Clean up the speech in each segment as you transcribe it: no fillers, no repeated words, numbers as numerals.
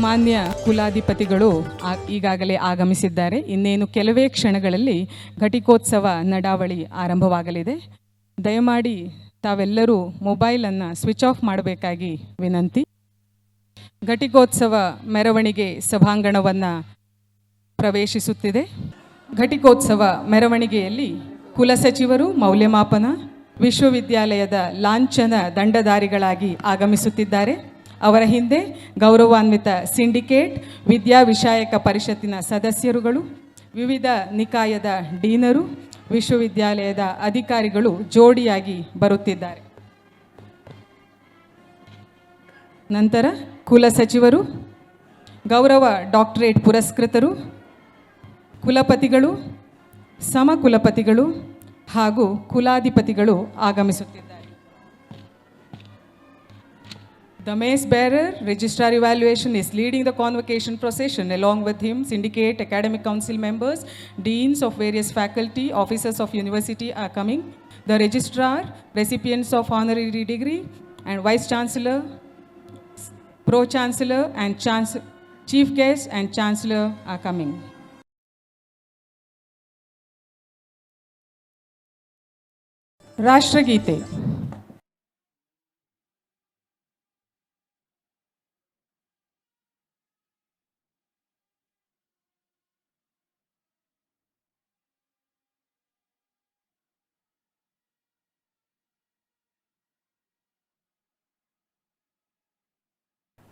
ಮಾನ್ಯ ಕುಲಾಧಿಪತಿಗಳು ಈಗಾಗಲೇ ಆಗಮಿಸಿದ್ದಾರೆ. ಇನ್ನೇನು ಕೆಲವೇ ಕ್ಷಣಗಳಲ್ಲಿ ಘಟಿಕೋತ್ಸವ ನಡಾವಳಿ ಆರಂಭವಾಗಲಿದೆ. ದಯಮಾಡಿ ತಾವೆಲ್ಲರೂ ಮೊಬೈಲನ್ನು ಸ್ವಿಚ್ ಆಫ್ ಮಾಡಬೇಕಾಗಿ ವಿನಂತಿ. ಘಟಿಕೋತ್ಸವ ಮೆರವಣಿಗೆ ಸಭಾಂಗಣವನ್ನು ಪ್ರವೇಶಿಸುತ್ತಿದೆ. ಘಟಿಕೋತ್ಸವ ಮೆರವಣಿಗೆಯಲ್ಲಿ ಕುಲಸಚಿವರು ಮೌಲ್ಯಮಾಪನ ವಿಶ್ವವಿದ್ಯಾಲಯದ ಲಾಂಛನ ದಂಡಧಾರಿಗಳಾಗಿ ಆಗಮಿಸುತ್ತಿದ್ದಾರೆ. ಅವರ ಹಿಂದೆ ಗೌರವಾನ್ವಿತ ಸಿಂಡಿಕೇಟ್, ವಿದ್ಯಾವಿಷಯಕ ಪರಿಷತ್ತಿನ ಸದಸ್ಯರುಗಳು, ವಿವಿಧ ನಿಕಾಯದ ಡೀನರು, ವಿಶ್ವವಿದ್ಯಾಲಯದ ಅಧಿಕಾರಿಗಳು ಜೋಡಿಯಾಗಿ ಬರುತ್ತಿದ್ದಾರೆ. ನಂತರ ಕುಲಸಚಿವರು, ಗೌರವ ಡಾಕ್ಟರೇಟ್ ಪುರಸ್ಕೃತರು, ಕುಲಪತಿಗಳು, ಸಮಕುಲಪತಿಗಳು ಹಾಗೂ ಕುಲಾಧಿಪತಿಗಳು ಆಗಮಿಸುತ್ತಿದ್ದಾರೆ. The mace bearer, Registrar Evaluation, is leading the convocation procession. Along with him, syndicate, academic council members, deans of various faculty, officers of university are coming. The registrar, recipients of honorary degree, and vice chancellor, pro-chancellor, and chief guest and chancellor are coming. ರಾಷ್ಟ್ರಗೀತೆ.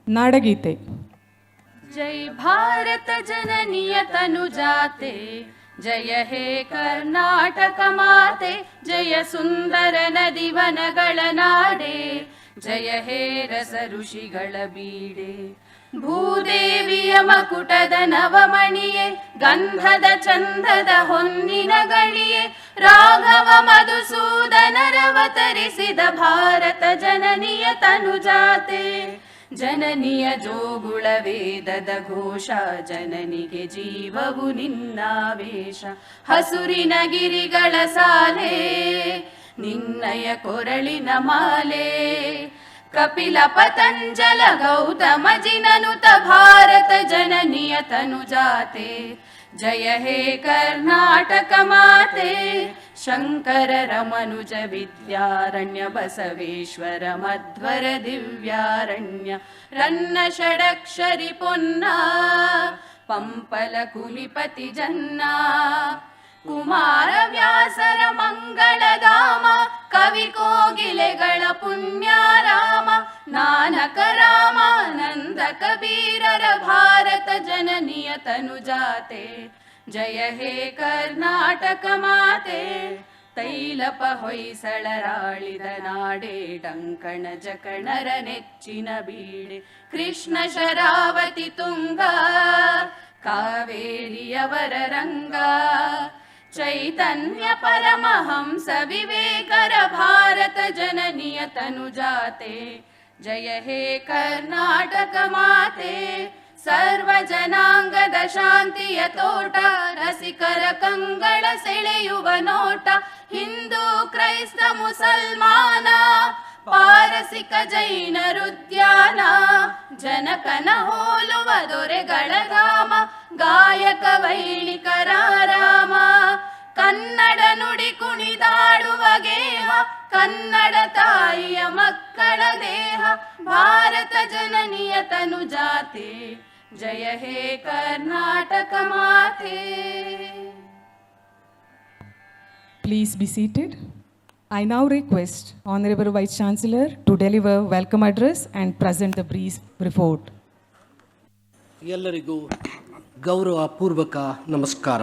नाडगीते. जय भारत जननीय तनुजाते, जय हे कर्नाटक माते, जय सुंदर नदी वनಗಳ ನಾಡೆ, जय हे रस ಋಷಿಗಳ ಬೀಡೆ. ಭೂದೇವಿಯ ಮಕುಟದ ನವಮಣಿಯೇ, ಗಂಧದ ಚಂದದ ಹೊನ್ನಿನ ಗಣಿಯೇ, ರಾಘವ ಮಧುಸೂದನರವತರಿಸಿದ ಭಾರತ ಜನನಿಯ ತನುಜಾತೆ. ಜನನಿಯ ಜೋಗುಳ ವೇದದ ಘೋಷ, ಜನನಿಗೆ ಜೀವವು ನಿನ್ನಾವೇಶ. ಹಸುರಿನ ಗಿರಿಗಳ ಸಾಲೆ, ನಿನ್ನಯ ಕೊರಳಿನ ಮಾಲೆ. ಕಪಿಲ ಪತಂಜಲ ಗೌತಮ ಜಿನನುತ ಭಾರತ ಜನನಿಯ ತನುಜಾತೆ. ಜಯ ಹೇ ಕರ್ನಾಟಕ ಮಾತೆ, ಶಂಕರ ರಮನುಜ ವಿದ್ಯಾರಣ್ಯ, ಬಸವೇಶ್ವರ ಮಧ್ವರ ದಿವ್ಯಾರಣ್ಯ. ರನ್ನ ಷಡಕ್ಷರಿ ಪೊನ್ನ, ಪಂಪಲ ಕುಲಿಪತಿ ಜನ್ನ. ಕುಮಾರ ವ್ಯಾಸರ ಮಂಗಳಧಾಮ, ಕವಿ ಕೋಗಿಲೆಗಳ ಪುಣ್ಯಾರಾಮ. ನಾನಕ ರಾಮಾನಂದ ಕಬೀರರ ಭಾರತ ಜನನಿಯ ತನುಜಾತೆ. ಜಯ ಹೇ ಕರ್ನಾಟಕ ಮಾತೆ. ತೈಲಪ ಹೊಯ್ಸಳರಾಳಿದ ನಾಡೆ, ಡಂಕಣ ಜಕಣರ ನೆಚ್ಚಿನ ಬೀಡೆ. ಕೃಷ್ಣ ಶರಾವತಿ ತುಂಗ, ಕಾವೇರಿಯವರ ರಂಗ. ಚೈತನ್ಯ ಪರಮಹಂಸ ವಿವೇಕರ ಭಾರತ ಜನನಿಯ ತನುಜಾತೆ. ಜಯ ಹೇ ಕರ್ನಾಟಕ ಮಾತೆ. ಸರ್ವ ಜನಾಂಗದ ಶಾಂತಿಯ ತೋಟ, ರಸಿಕರ ಕಂಗಳ ಸೆಳೆಯುವ ನೋಟ. ಹಿಂದೂ ಕ್ರೈಸ್ತ ಮುಸಲ್ಮಾನ, ಪಾರಸಿಕ ಜೈನರುದ್ಯಾನ. ಜನಕನ ಹೋಲುವ ದೊರೆಗಳ ಧಾಮ, ಗಾಯಕ ವೈಣಿಕರ ರಾಮ. ಕನ್ನಡ ನುಡಿ ಕುಣಿದಾಡುವ ಗೇಹ, ಕನ್ನಡ ತಾಯಿಯ ಮಕ್ಕಳ ದೇಹ. ಭಾರತ ಜನನಿಯ ತನುಜಾತೆ. ಜಯ ಹೇ ಕರ್ನಾಟಕ ಮಾತೆ. Please be seated. I now request Honorable Vice Chancellor to deliver welcome address and present the brief report. ಎಲ್ಲರಿಗೂ ಗೌರವಪೂರ್ವಕ ನಮಸ್ಕಾರ.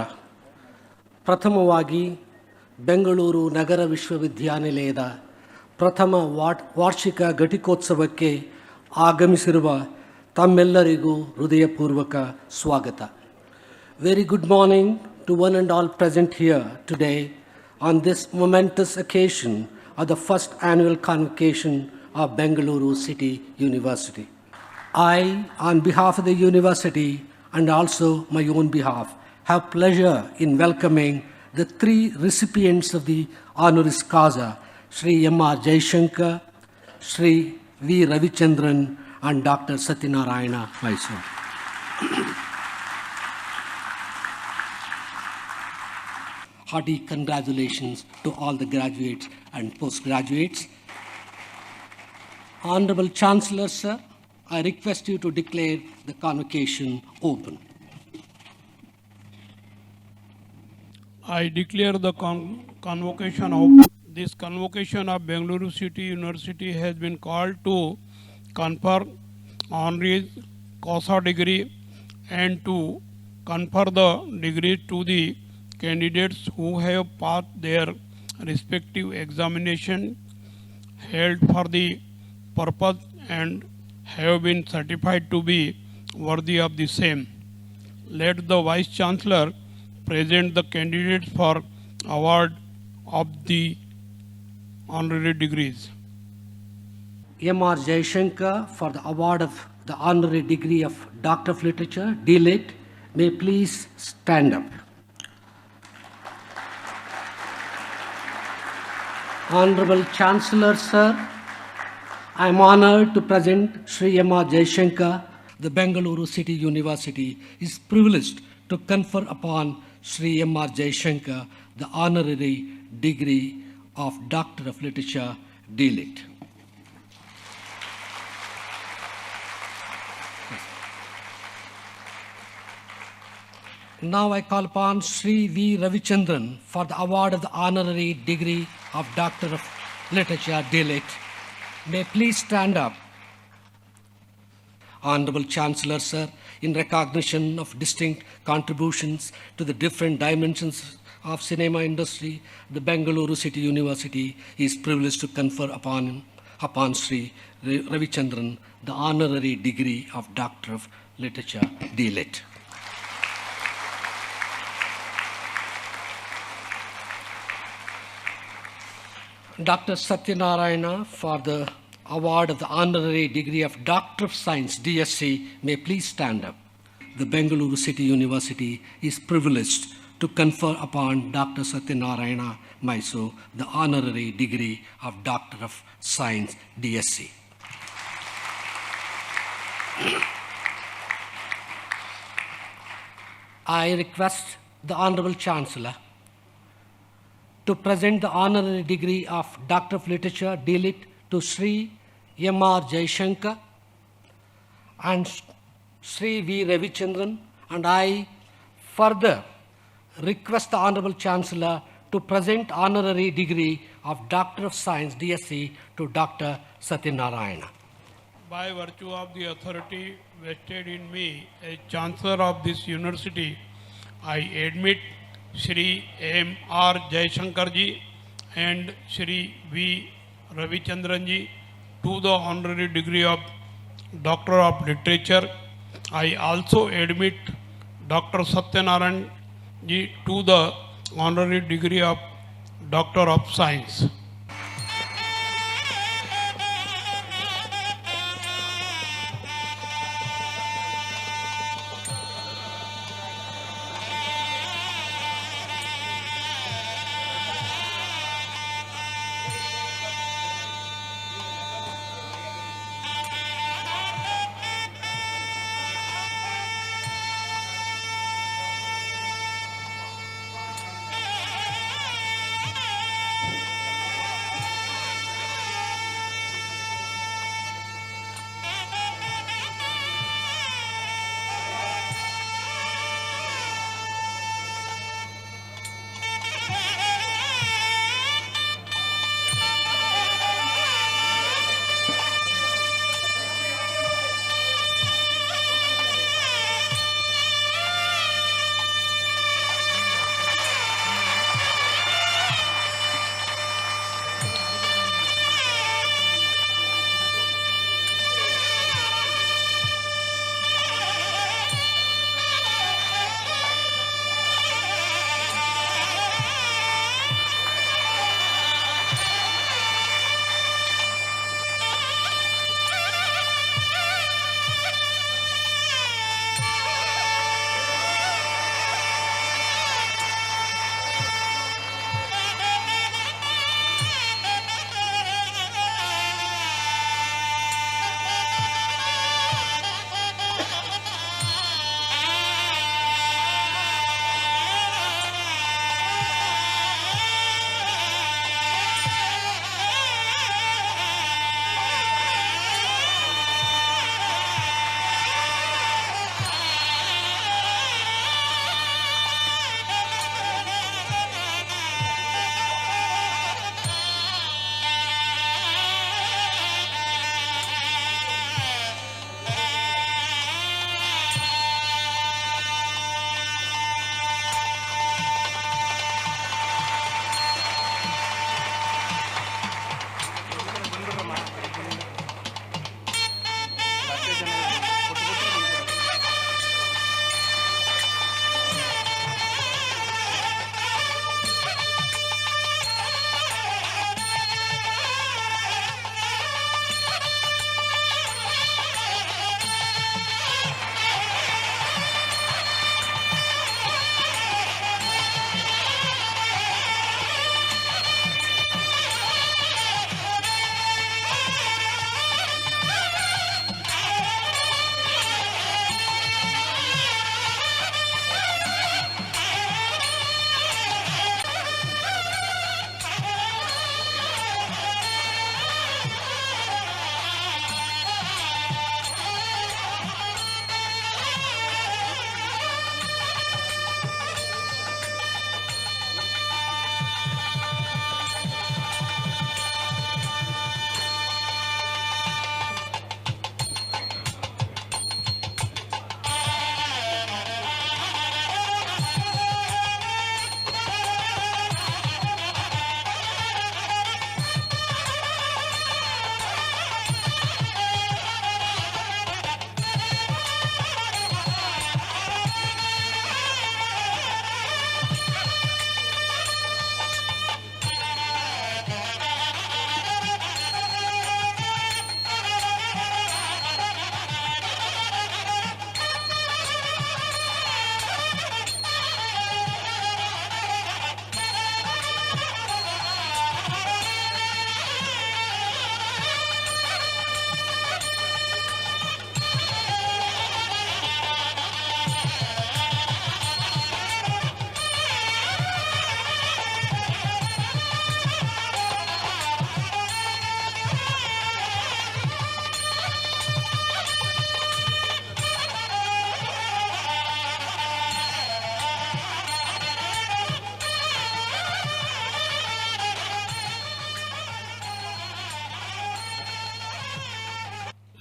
ಪ್ರಥಮವಾಗಿ ಬೆಂಗಳೂರು ನಗರ ವಿಶ್ವವಿದ್ಯಾನಿಲಯದ ಪ್ರಥಮ ವಾರ್ಷಿಕ ಘಟಿಕೋತ್ಸವಕ್ಕೆ ಆಗಮಿಸಿರುವ ತಮ್ಮೆಲ್ಲರಿಗೂ ಹೃದಯಪೂರ್ವಕ ಸ್ವಾಗತ. Very good morning to one and all present here today on this momentous occasion of the first annual convocation of Bengaluru City University. I, on behalf of the university and also my own behalf, have pleasure in welcoming the three recipients of the honoris causa, Sri M.R. Jaishankar, Sri V. Ravichandran and Dr. Satyanarayana Mysore. hearty congratulations to all the graduates and postgraduates. Honorable Chancellor, sir, I request you to declare the convocation open. I declare the convocation of this convocation of Bengaluru City University has been called to confer honoris causa degree and to confer the degree to the candidates who have passed their respective examination held for the purpose and have been certified to be worthy of the same. Let the Vice Chancellor present the candidates for award of the honorary degrees. M.R. Jayashankar for the award of the honorary degree of Doctor of Literature, D.Lit. May please stand up. Honorable Chancellor, sir, I am honored to present Sri M.R. Jayashankar. The Bengaluru City University is privileged to confer upon Sri M.R. Jayashankar the honorary degree of Doctor of Literature, D.Lit. Now I call upon Sri V. Ravichandran for the award of the honorary degree of Doctor of Literature, D.Lit. May please stand up. Honorable Chancellor, sir, in recognition of distinct contributions to the different dimensions of cinema industry, the Bengaluru City University is privileged to confer upon Sri Ravichandran the honorary degree of Doctor of Literature, D.Lit. Dr. Satyanarayana for the award of the honorary degree of Doctor of Science, DSc, may please stand up. The Bengaluru City University is privileged to confer upon Dr. Satyanarayana Mysore the honorary degree of Doctor of Science, DSc. I request the Honorable Chancellor to present the honorary degree of Doctor of Literature, D.Lit. to Sri M.R. Jayashankar and Sri V. Ravichandran, and I further request the Honorable Chancellor to present honorary degree of Doctor of Science, DSc, to Dr. Satyanarayana. By virtue of the authority vested in me as Chancellor of this university, I admit Shri M. R. Jayashankar ji and Shri V. Ravichandran ji to the honorary degree of Doctor of Literature. I also admit Dr. Satyanarayan ji to the honorary degree of Doctor of Science.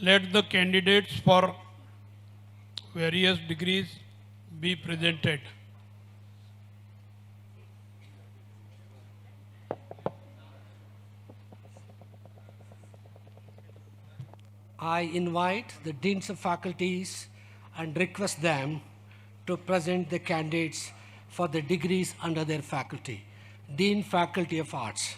let the candidates for various degrees be presented. I invite the deans of faculties and request them to present the candidates for the degrees under their faculty. Dean, Faculty of Arts.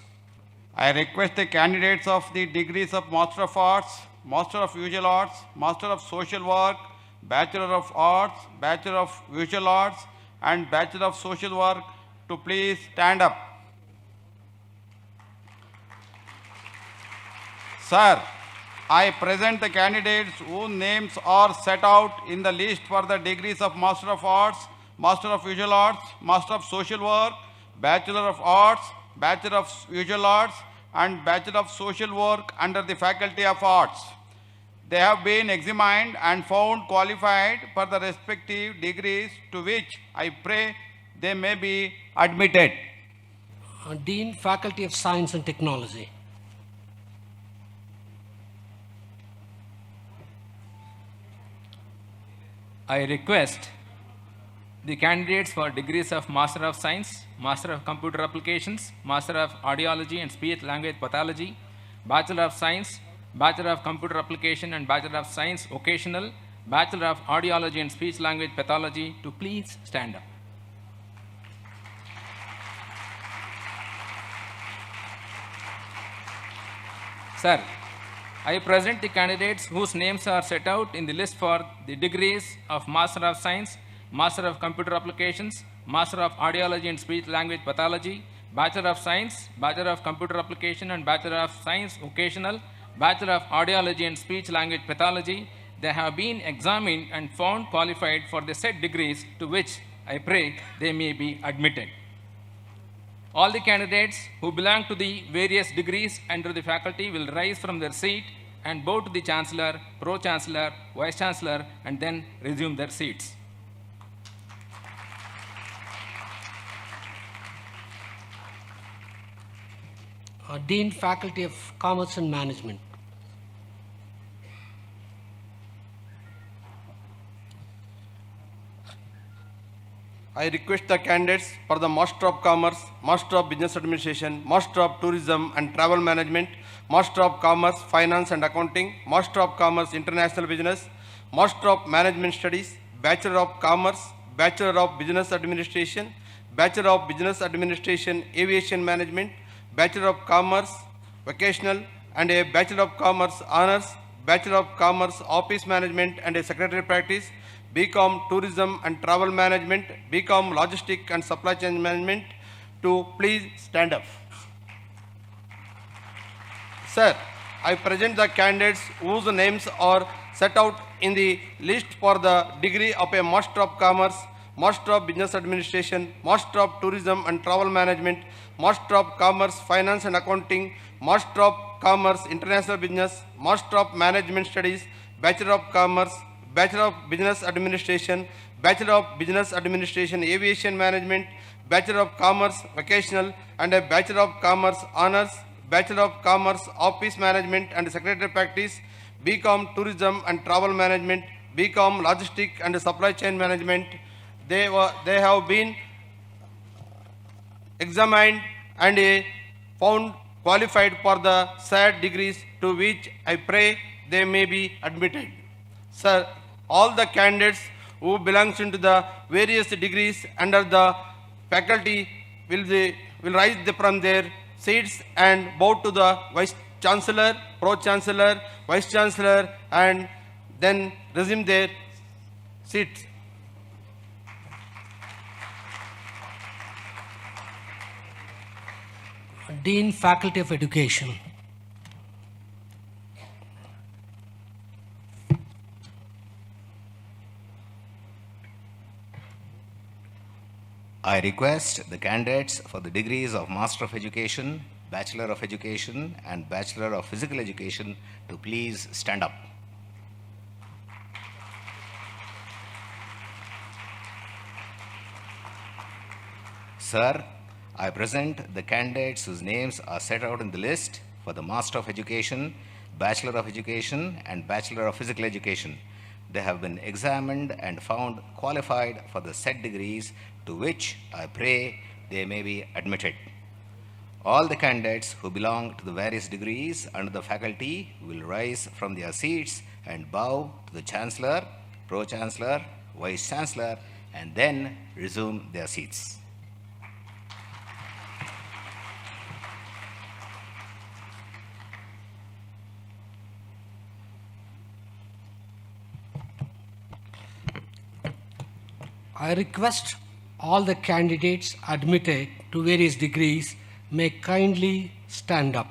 I request the candidates of the degrees of Master of Arts, Master of Visual Arts, Master of Social Work, Bachelor of Arts, Bachelor of Visual Arts, and Bachelor of Social Work to please stand up. Sir, I present the candidates whose names are set out in the list for the degrees of Master of Arts, Master of Visual Arts, Master of Social Work, Bachelor of Arts, Bachelor of Visual Arts, and Bachelor of Social Work under the Faculty of Arts. They have been examined and found qualified for the respective degrees to which I pray they may be admitted. Dean, Faculty of Science and Technology. I request the candidates for degrees of Master of Science, Master of Computer Applications, Master of Audiology and Speech Language Pathology, Bachelor of Science, Bachelor of Computer Application and Bachelor of Science Occasional, Bachelor of Audiology and Speech Language Pathology to please stand up. Sir, I present the candidates whose names are set out in the list for the degrees of Master of Science, Master of Computer Applications, Master of Audiology and Speech Language Pathology, Bachelor of Science, Bachelor of Computer Application and Bachelor of Science Occasional, Bachelor of Audiology and Speech Language Pathology. They have been examined and found qualified for the said degrees to which I pray they may be admitted. All the candidates who belong to the various degrees under the faculty will rise from their seat and bow to the Chancellor, Pro-Chancellor, Vice-Chancellor, and then resume their seats. Dean, Faculty of Commerce and Management. I request the candidates for the Master of Commerce, Master of Business Administration, Master of Tourism and Travel Management, Master of Commerce, Finance and Accounting, Master of Commerce, International Business, Master of Management Studies, Bachelor of Commerce, Bachelor of Business Administration, Bachelor of Business Administration, Aviation Management, Bachelor of Commerce, Vocational, and a Bachelor of Commerce Honors, Bachelor of Commerce Office Management and a Secretary Practice, BCom Tourism and Travel Management, BCom Logistic and Supply Chain Management to please stand up. Sir, I present the candidates whose names are set out in the list for the degree of a Master of Commerce, Master of Business Administration, Master of Tourism and Travel Management, Master of Commerce, Finance and Accounting, Master of Commerce, International Business, Master of Management Studies, Bachelor of Commerce, Bachelor of Business Administration, Bachelor of Business Administration, Aviation Management, Bachelor of Commerce, Vocational, and a Bachelor of Commerce Honors, Bachelor of Commerce Office Management and Secretary Practice, BCom Tourism and Travel Management, BCom Logistic and Supply Chain Management. They have been examined and found qualified for the said degrees to which I pray they may be admitted. Sir, all the candidates who belongs into the various degrees under the faculty will rise from their seats and bow to the Vice Chancellor, Pro-Chancellor, Vice Chancellor, and then resume their seats. Dean, Faculty of Education. I request the candidates for the degrees of Master of Education, Bachelor of Education, and Bachelor of Physical Education to please stand up. Sir, I present the candidates whose names are set out in the list for the Master of Education, Bachelor of Education, and Bachelor of Physical Education. They have been examined and found qualified for the said degrees, to which I pray they may be admitted. All the candidates who belong to the various degrees under the faculty will rise from their seats and bow to the Chancellor, Pro-Chancellor, Vice-Chancellor, and then resume their seats. I request all the candidates admitted to various degrees may kindly stand up.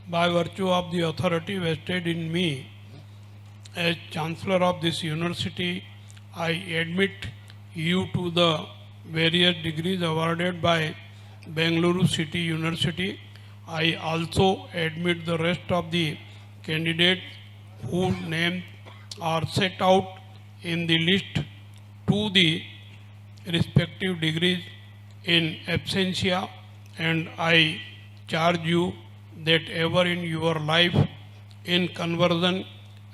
By virtue of the authority vested in me as Chancellor of this university, I admit you to the various degrees awarded by Bengaluru City University. I also admit the rest of the candidates whose names are set out in the list to the respective degrees in absentia, and I charge you that ever in your life, in conversion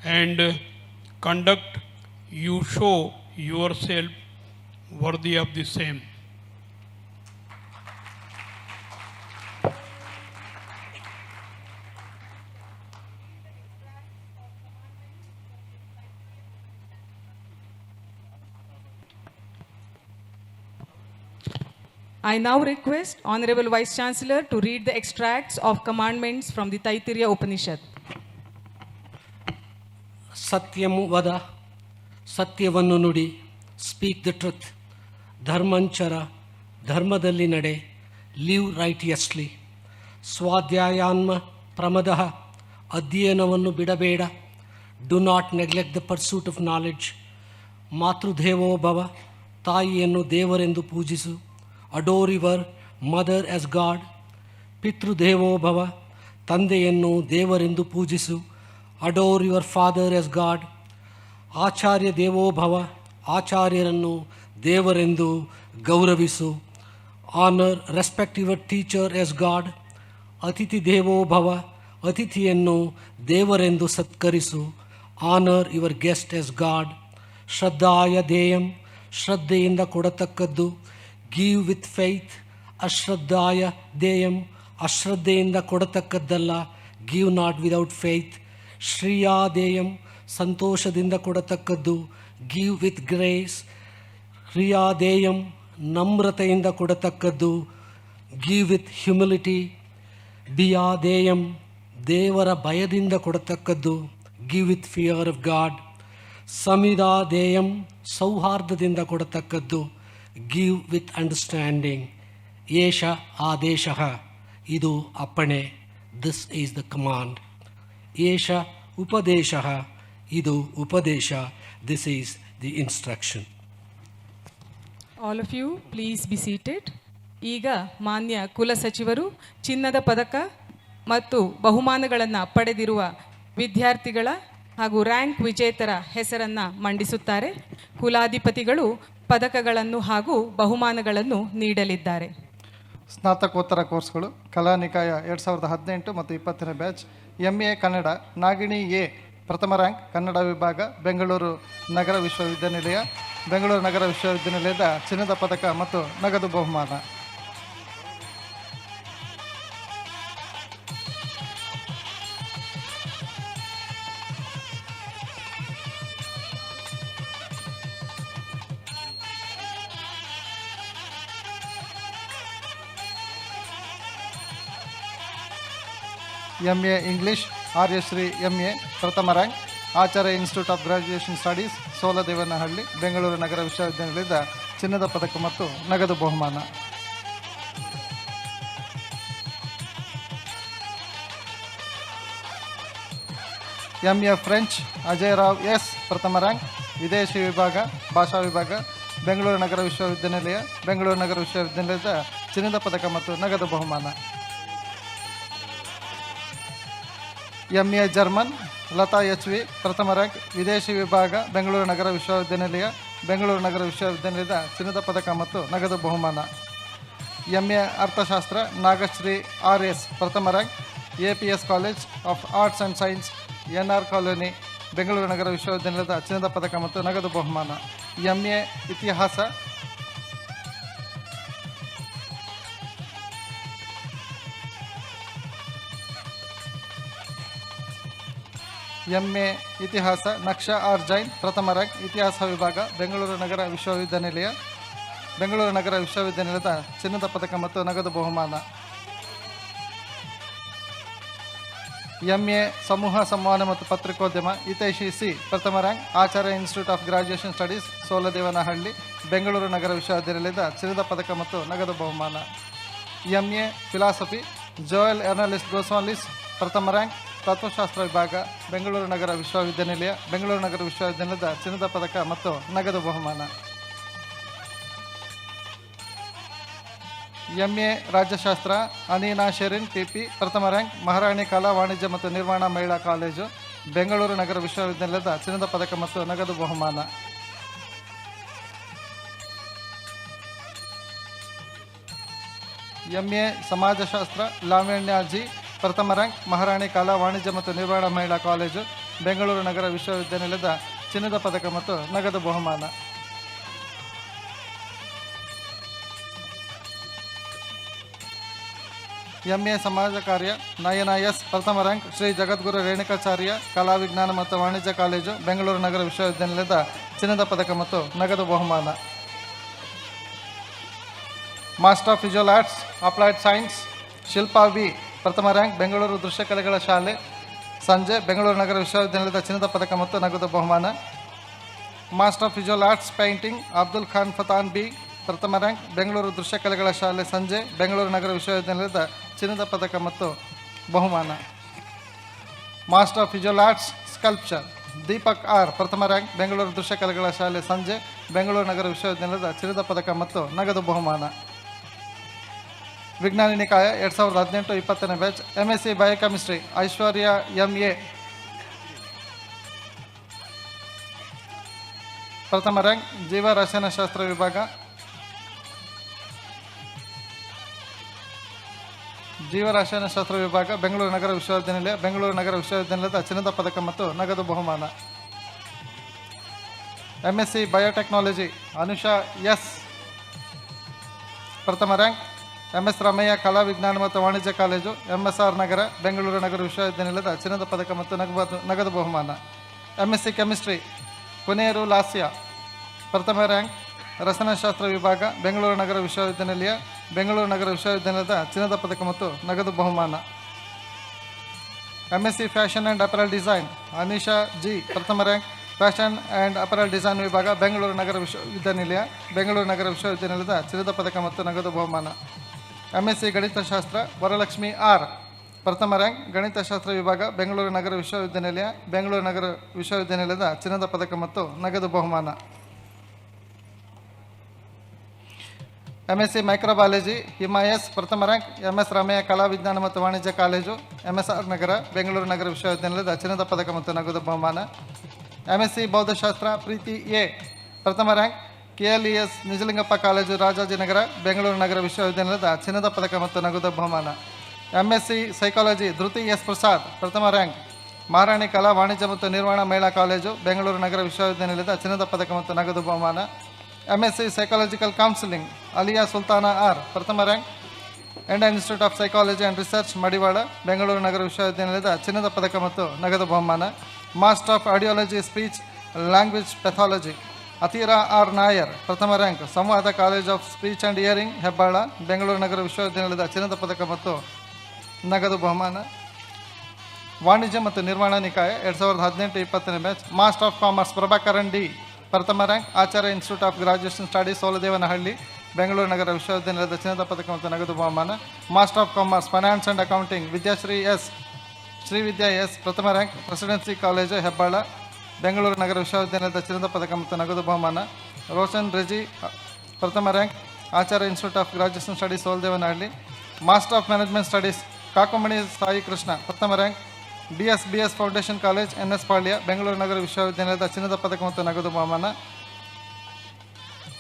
and conduct, you show yourself worthy of the same. I now request Honorable Vice Chancellor to read the extracts of commandments from the Taittiriya Upanishad. Satyamu vada, satyavannu nudi, speak the truth. Dharmanchara, dharmadalli nade, live righteously. Swadhyayanma pramadaha, adhyanavannu bidabeda, do not neglect the pursuit of knowledge. Matrudevo bhava, taiyennu devarendu poojisu. Adore your mother as God. Pitru Devo Bhava, Tandeyennu Devarendu Poojisu. Adore your father as God. Acharya Devo Bhava, Acharyarannu Devarendu Gauravisu. Honor, respect your teacher as God. Atiti Devo Bhava, Atithiyennu Devarendu Satkarisu. Honor your guest as God. Shraddhaya Deyam, Shraddhayinda Kodatakaddu. Give with faith, ashraddhaya deyam, ashraddhayinda kodatakkaddalla, give not without faith. Shriya deyam, santoshadinda kodatakaddu, give with grace. Riya deyam, namratayinda kodatakaddu, give with humility. Biya deyam, devara bayadinda kodatakaddu, give with fear of God. Samida deyam, sauhardadinda kodatakaddu, give with understanding. Yesha adeshaha, idu appane, this is the command. Yesha upadeshaha, idu upadesha, this is the instruction. All of you, please be seated. ಈಗ ಮಾನ್ಯ ಕುಲ ಸಚಿವರು ಚಿನ್ನದ ಪದಕ ಮತ್ತು ಬಹುಮಾನಗಳನ್ನು ಪಡೆದಿರುವ ವಿದ್ಯಾರ್ಥಿಗಳ ಹಾಗೂ ರ್ಯಾಂಕ್ ವಿಜೇತರ ಹೆಸರನ್ನು ಮಂಡಿಸುತ್ತಾರೆ. ಕುಲಾಧಿಪತಿಗಳು ಪದಕಗಳನ್ನು ಹಾಗೂ ಬಹುಮಾನಗಳನ್ನು ನೀಡಲಿದ್ದಾರೆ. ಸ್ನಾತಕೋತ್ತರ ಕೋರ್ಸ್ಗಳು ಕಲಾನಿಕಾಯ 2018 ಮತ್ತು 20ನೇ batch. MA Kannada Nagini A ಪ್ರಥಮ ರ್ಯಾಂಕ್ ಕನ್ನಡ ವಿಭಾಗ ಬೆಂಗಳೂರು ನಗರ ವಿಶ್ವವಿದ್ಯಾನಿಲಯ. ಬೆಂಗಳೂರು ನಗರ ವಿಶ್ವವಿದ್ಯಾನಿಲಯದ ಚಿನ್ನದ ಪದಕ ಮತ್ತು ನಗದು ಬಹುಮಾನ. MA ಇಂಗ್ಲಿಷ್ ಆರ್ಯಶ್ರೀ MA ಪ್ರಥಮ rank Acharya institute of graduation studies Soladevanahalli Bengaluru ನಗರ ವಿಶ್ವವಿದ್ಯಾನಿಲಯದ ಚಿನ್ನದ ಪದಕ ಮತ್ತು ನಗದು ಬಹುಮಾನ. MA French Ajay Rao S ಪ್ರಥಮ ರ್ಯಾಂಕ್ ವಿದೇಶಿ ವಿಭಾಗ ಭಾಷಾ ವಿಭಾಗ ಬೆಂಗಳೂರು ನಗರ ವಿಶ್ವವಿದ್ಯಾನಿಲಯ ಬೆಂಗಳೂರು ನಗರ ವಿಶ್ವವಿದ್ಯಾನಿಲಯದ ಚಿನ್ನದ ಪದಕ ಮತ್ತು ನಗದು ಬಹುಮಾನ. MA German Latha H V ಪ್ರಥಮ ರ್ಯಾಂಕ್ ವಿದೇಶಿ ವಿಭಾಗ ಬೆಂಗಳೂರು ನಗರ ವಿಶ್ವವಿದ್ಯಾನಿಲಯ ಬೆಂಗಳೂರು ನಗರ ವಿಶ್ವವಿದ್ಯಾನಿಲಯದ ಚಿನ್ನದ ಪದಕ ಮತ್ತು ನಗದು ಬಹುಮಾನ. MA ಅರ್ಥಶಾಸ್ತ್ರ ನಾಗಶ್ರೀ RS ಪ್ರಥಮ rank APS college of arts and science NR colony Bengaluru ನಗರ ವಿಶ್ವವಿದ್ಯಾನಿಲಯದ ಚಿನ್ನದ ಪದಕ ಮತ್ತು ನಗದು ಬಹುಮಾನ. MA ಇತಿಹಾಸ MA ಇತಿಹಾಸ ನಕ್ಷಾ ಆರ್ ಜೈನ್ ಪ್ರಥಮ ರ್ಯಾಂಕ್ ಇತಿಹಾಸ ವಿಭಾಗ ಬೆಂಗಳೂರು ನಗರ ವಿಶ್ವವಿದ್ಯಾನಿಲಯದ ಚಿನ್ನದ ಪದಕ ಮತ್ತು ನಗದು ಬಹುಮಾನ. MA ಸಮೂಹ ಸಂವಹನ ಮತ್ತು ಪತ್ರಿಕೋದ್ಯಮ ಹಿತೈಷಿ C ಪ್ರಥಮ rank Acharya institute of graduation studies Soladevanahalli Bengaluru ನಗರ ವಿಶ್ವವಿದ್ಯಾನಿಲಯದ ಚಿನ್ನದ ಪದಕ ಮತ್ತು ನಗದು ಬಹುಮಾನ. MA ಫಿಲಾಸಫಿ ಜೋಯಲ್ ಎರ್ನಲಿಸ್ಟ್ ಗೋಸ್ವಾಲಿಸ್ ಪ್ರಥಮ ರ್ಯಾಂಕ್ ತತ್ವಶಾಸ್ತ್ರ ವಿಭಾಗ ಬೆಂಗಳೂರು ನಗರ ವಿಶ್ವವಿದ್ಯಾನಿಲಯದ ಚಿನ್ನದ ಪದಕ ಮತ್ತು ನಗದು ಬಹುಮಾನ. MA ರಾಜ್ಯಶಾಸ್ತ್ರ ಅನೀನಾ ಶೆರಿನ್ PP ಪ್ರಥಮ ರ್ಯಾಂಕ್ ಮಹಾರಾಣಿ ಕಲಾ ವಾಣಿಜ್ಯ ಮತ್ತು ನಿರ್ವಹಣಾ ಮಹಿಳಾ ಕಾಲೇಜು ಬೆಂಗಳೂರು ನಗರ ವಿಶ್ವವಿದ್ಯಾನಿಲಯದ ಚಿನ್ನದ ಪದಕ ಮತ್ತು ನಗದು ಬಹುಮಾನ. MA ಸಮಾಜಶಾಸ್ತ್ರ ಲಾವಣ್ಯ ಜಿ ಪ್ರಥಮ ರ್ಯಾಂಕ್ ಮಹಾರಾಣಿ ಕಲಾ ವಾಣಿಜ್ಯ ಮತ್ತು ನಿರ್ವಹಣಾ ಮಹಿಳಾ ಕಾಲೇಜು ಬೆಂಗಳೂರು ನಗರ ವಿಶ್ವವಿದ್ಯಾನಿಲಯದ ಚಿನ್ನದ ಪದಕ ಮತ್ತು ನಗದು ಬಹುಮಾನ. MA ಸಮಾಜ ಕಾರ್ಯ ನಯನ S ಪ್ರಥಮ ರ್ಯಾಂಕ್ ಶ್ರೀ ಜಗದ್ಗುರು ರೇಣುಕಾಚಾರ್ಯ ಕಲಾ ವಿಜ್ಞಾನ ಮತ್ತು ವಾಣಿಜ್ಯ ಕಾಲೇಜು ಬೆಂಗಳೂರು ನಗರ ವಿಶ್ವವಿದ್ಯಾನಿಲಯದ ಚಿನ್ನದ ಪದಕ ಮತ್ತು ನಗದು ಬಹುಮಾನ. Master of visual arts applied science Shilpa V ಪ್ರಥಮ ರ್ಯಾಂಕ್ ಬೆಂಗಳೂರು ದೃಶ್ಯಕಲೆಗಳ ಶಾಲೆ ಸಂಜೆ ಬೆಂಗಳೂರು ನಗರ ವಿಶ್ವವಿದ್ಯಾನಿಲಯದ ಚಿನ್ನದ ಪದಕ ಮತ್ತು ನಗದು ಬಹುಮಾನ. Master of visual arts painting Abdul Khan Fathan B ಪ್ರಥಮ ರ್ಯಾಂಕ್ ಬೆಂಗಳೂರು ದೃಶ್ಯಕಲೆಗಳ ಶಾಲೆ ಸಂಜೆ ಬೆಂಗಳೂರು ನಗರ ವಿಶ್ವವಿದ್ಯಾನಿಲಯದ ಚಿನ್ನದ ಪದಕ ಮತ್ತು ಬಹುಮಾನ. Master of visual arts sculpture Deepak R ಪ್ರಥಮ ರ್ಯಾಂಕ್ ಬೆಂಗಳೂರು ದೃಶ್ಯಕಲೆಗಳ ಶಾಲೆ ಸಂಜೆ ಬೆಂಗಳೂರು ನಗರ ವಿಶ್ವವಿದ್ಯಾನಿಲಯದ ಚಿನ್ನದ ಪದಕ ಮತ್ತು ನಗದು ಬಹುಮಾನ. ವಿಜ್ಞಾನ ನಿಕಾಯ 2018-20 ಬ್ಯಾಚ್ MSc ಬಯೋಕೆಮಿಸ್ಟ್ರಿ ಐಶ್ವರ್ಯ MA ಪ್ರಥಮ ರ್ಯಾಂಕ್ ಜೀವ ರಸಾಯನಶಾಸ್ತ್ರ ವಿಭಾಗ ಬೆಂಗಳೂರು ನಗರ ವಿಶ್ವವಿದ್ಯಾನಿಲಯದ ಚಿನ್ನದ ಪದಕ ಮತ್ತು ನಗದು ಬಹುಮಾನ. MSc ಬಯೋಟೆಕ್ನಾಲಜಿ ಅನುಷಾ S ಪ್ರಥಮ ರ್ಯಾಂಕ್ MS ರಾಮಯ್ಯ ಕಲಾ ವಿಜ್ಞಾನ ಮತ್ತು ವಾಣಿಜ್ಯ ಕಾಲೇಜು MSR ನಗರ ಬೆಂಗಳೂರು ನಗರ ವಿಶ್ವವಿದ್ಯಾನಿಲಯದ ಚಿನ್ನದ ಪದಕ ಮತ್ತು ನಗದು ಬಹುಮಾನ. MSc ಕೆಮಿಸ್ಟ್ರಿ ಪುನೇರು ಲಾಸ್ಯ ಪ್ರಥಮ ರ್ಯಾಂಕ್ ರಸಾಯನಶಾಸ್ತ್ರ ವಿಭಾಗ ಬೆಂಗಳೂರು ನಗರ ವಿಶ್ವವಿದ್ಯಾನಿಲಯದ ಚಿನ್ನದ ಪದಕ ಮತ್ತು ನಗದು ಬಹುಮಾನ. MSc fashion and apparel design Anisha G ಪ್ರಥಮ rank fashion and apparel design ವಿಭಾಗ ಬೆಂಗಳೂರು ನಗರ ವಿಶ್ವವಿದ್ಯಾನಿಲಯದ ಚಿನ್ನದ ಪದಕ ಮತ್ತು ನಗದು ಬಹುಮಾನ. MSc ಗಣಿತಶಾಸ್ತ್ರ ವರಲಕ್ಷ್ಮಿ R ಪ್ರಥಮ ರ್ಯಾಂಕ್ ಗಣಿತಶಾಸ್ತ್ರ ವಿಭಾಗ ಬೆಂಗಳೂರು ನಗರ ವಿಶ್ವವಿದ್ಯಾನಿಲಯದ ಚಿನ್ನದ ಪದಕ ಮತ್ತು ನಗದು ಬಹುಮಾನ. MSc ಮೈಕ್ರೋಬಯಾಲಜಿ ಹಿಮಾಯಸ್ ಪ್ರಥಮ ರ್ಯಾಂಕ್ MS ರಾಮಯ್ಯ ಕಲಾ ವಿಜ್ಞಾನ ಮತ್ತು ವಾಣಿಜ್ಯ ಕಾಲೇಜು MSR ನಗರ ಬೆಂಗಳೂರು ನಗರ ವಿಶ್ವವಿದ್ಯಾನಿಲಯದ ಚಿನ್ನದ ಪದಕ ಮತ್ತು ನಗದು ಬಹುಮಾನ. MSc ಬೌದ್ಧಶಾಸ್ತ್ರ ಪ್ರೀತಿ A ಪ್ರಥಮ rank KLES Nijalingappa college Rajajinagar Bengaluru ನಗರ ವಿಶ್ವವಿದ್ಯಾನಿಲಯದ ಚಿನ್ನದ ಪದಕ ಮತ್ತು ನಗದು ಬಹುಮಾನ. MSc psychology Dhriti S Prasad ಪ್ರಥಮ ರ್ಯಾಂಕ್ ಮಹಾರಾಣಿ ಕಲಾ ವಾಣಿಜ್ಯ ಮತ್ತು ನಿರ್ವಹಣಾ ಮಹಿಳಾ ಕಾಲೇಜು ಬೆಂಗಳೂರು ನಗರ ವಿಶ್ವವಿದ್ಯಾನಿಲಯದ ಚಿನ್ನದ ಪದಕ ಮತ್ತು ನಗದು ಬಹುಮಾನ. MSc psychological counselling Aliya Sultana R ಪ್ರಥಮ rank Indian institute of psychology and research Madiwala Bengaluru ನಗರ ವಿಶ್ವವಿದ್ಯಾನಿಲಯದ ಚಿನ್ನದ ಪದಕ ಮತ್ತು ನಗದು ಬಹುಮಾನ. Master of audiology speech language pathology Athira R Nair ಪ್ರಥಮ ರ್ಯಾಂಕ್ ಸಂವಾದ college of speech and hearing Hebbal Bengaluru ನಗರ ವಿಶ್ವವಿದ್ಯಾನಿಲಯದ ಚಿನ್ನದ ಪದಕ ಮತ್ತು ನಗದು ಬಹುಮಾನ. ವಾಣಿಜ್ಯ ಮತ್ತು ನಿರ್ವಹಣಾ ನಿಕಾಯ 2018-20 batch master of commerce Prabhakaran D ಪ್ರಥಮ rank Acharya institute of graduation studies Soladevanahalli Bengaluru ನಗರ ವಿಶ್ವವಿದ್ಯಾನಿಲಯದ ಚಿನ್ನದ ಪದಕ ಮತ್ತು ನಗದು ಬಹುಮಾನ. Master of commerce finance and accounting Srividya S ಪ್ರಥಮ rank presidency college Hebbal Bengaluru ನಗರ ವಿಶ್ವವಿದ್ಯಾನಿಲಯದ ಚಿನ್ನದ ಪದಕ ಮತ್ತು ನಗದು ಬಹುಮಾನ. ರೋಷನ್ ರೆಜಿ ಪ್ರಥಮ rank Acharya institute of graduation studies Soladevanahalli. Master of management studies Kakumani Sai Krishna ಪ್ರಥಮ rank BS foundation college NS Palya Bengaluru ನಗರ ವಿಶ್ವವಿದ್ಯಾನಿಲಯದ ಚಿನ್ನದ ಪದಕ ಮತ್ತು ನಗದು ಬಹುಮಾನ.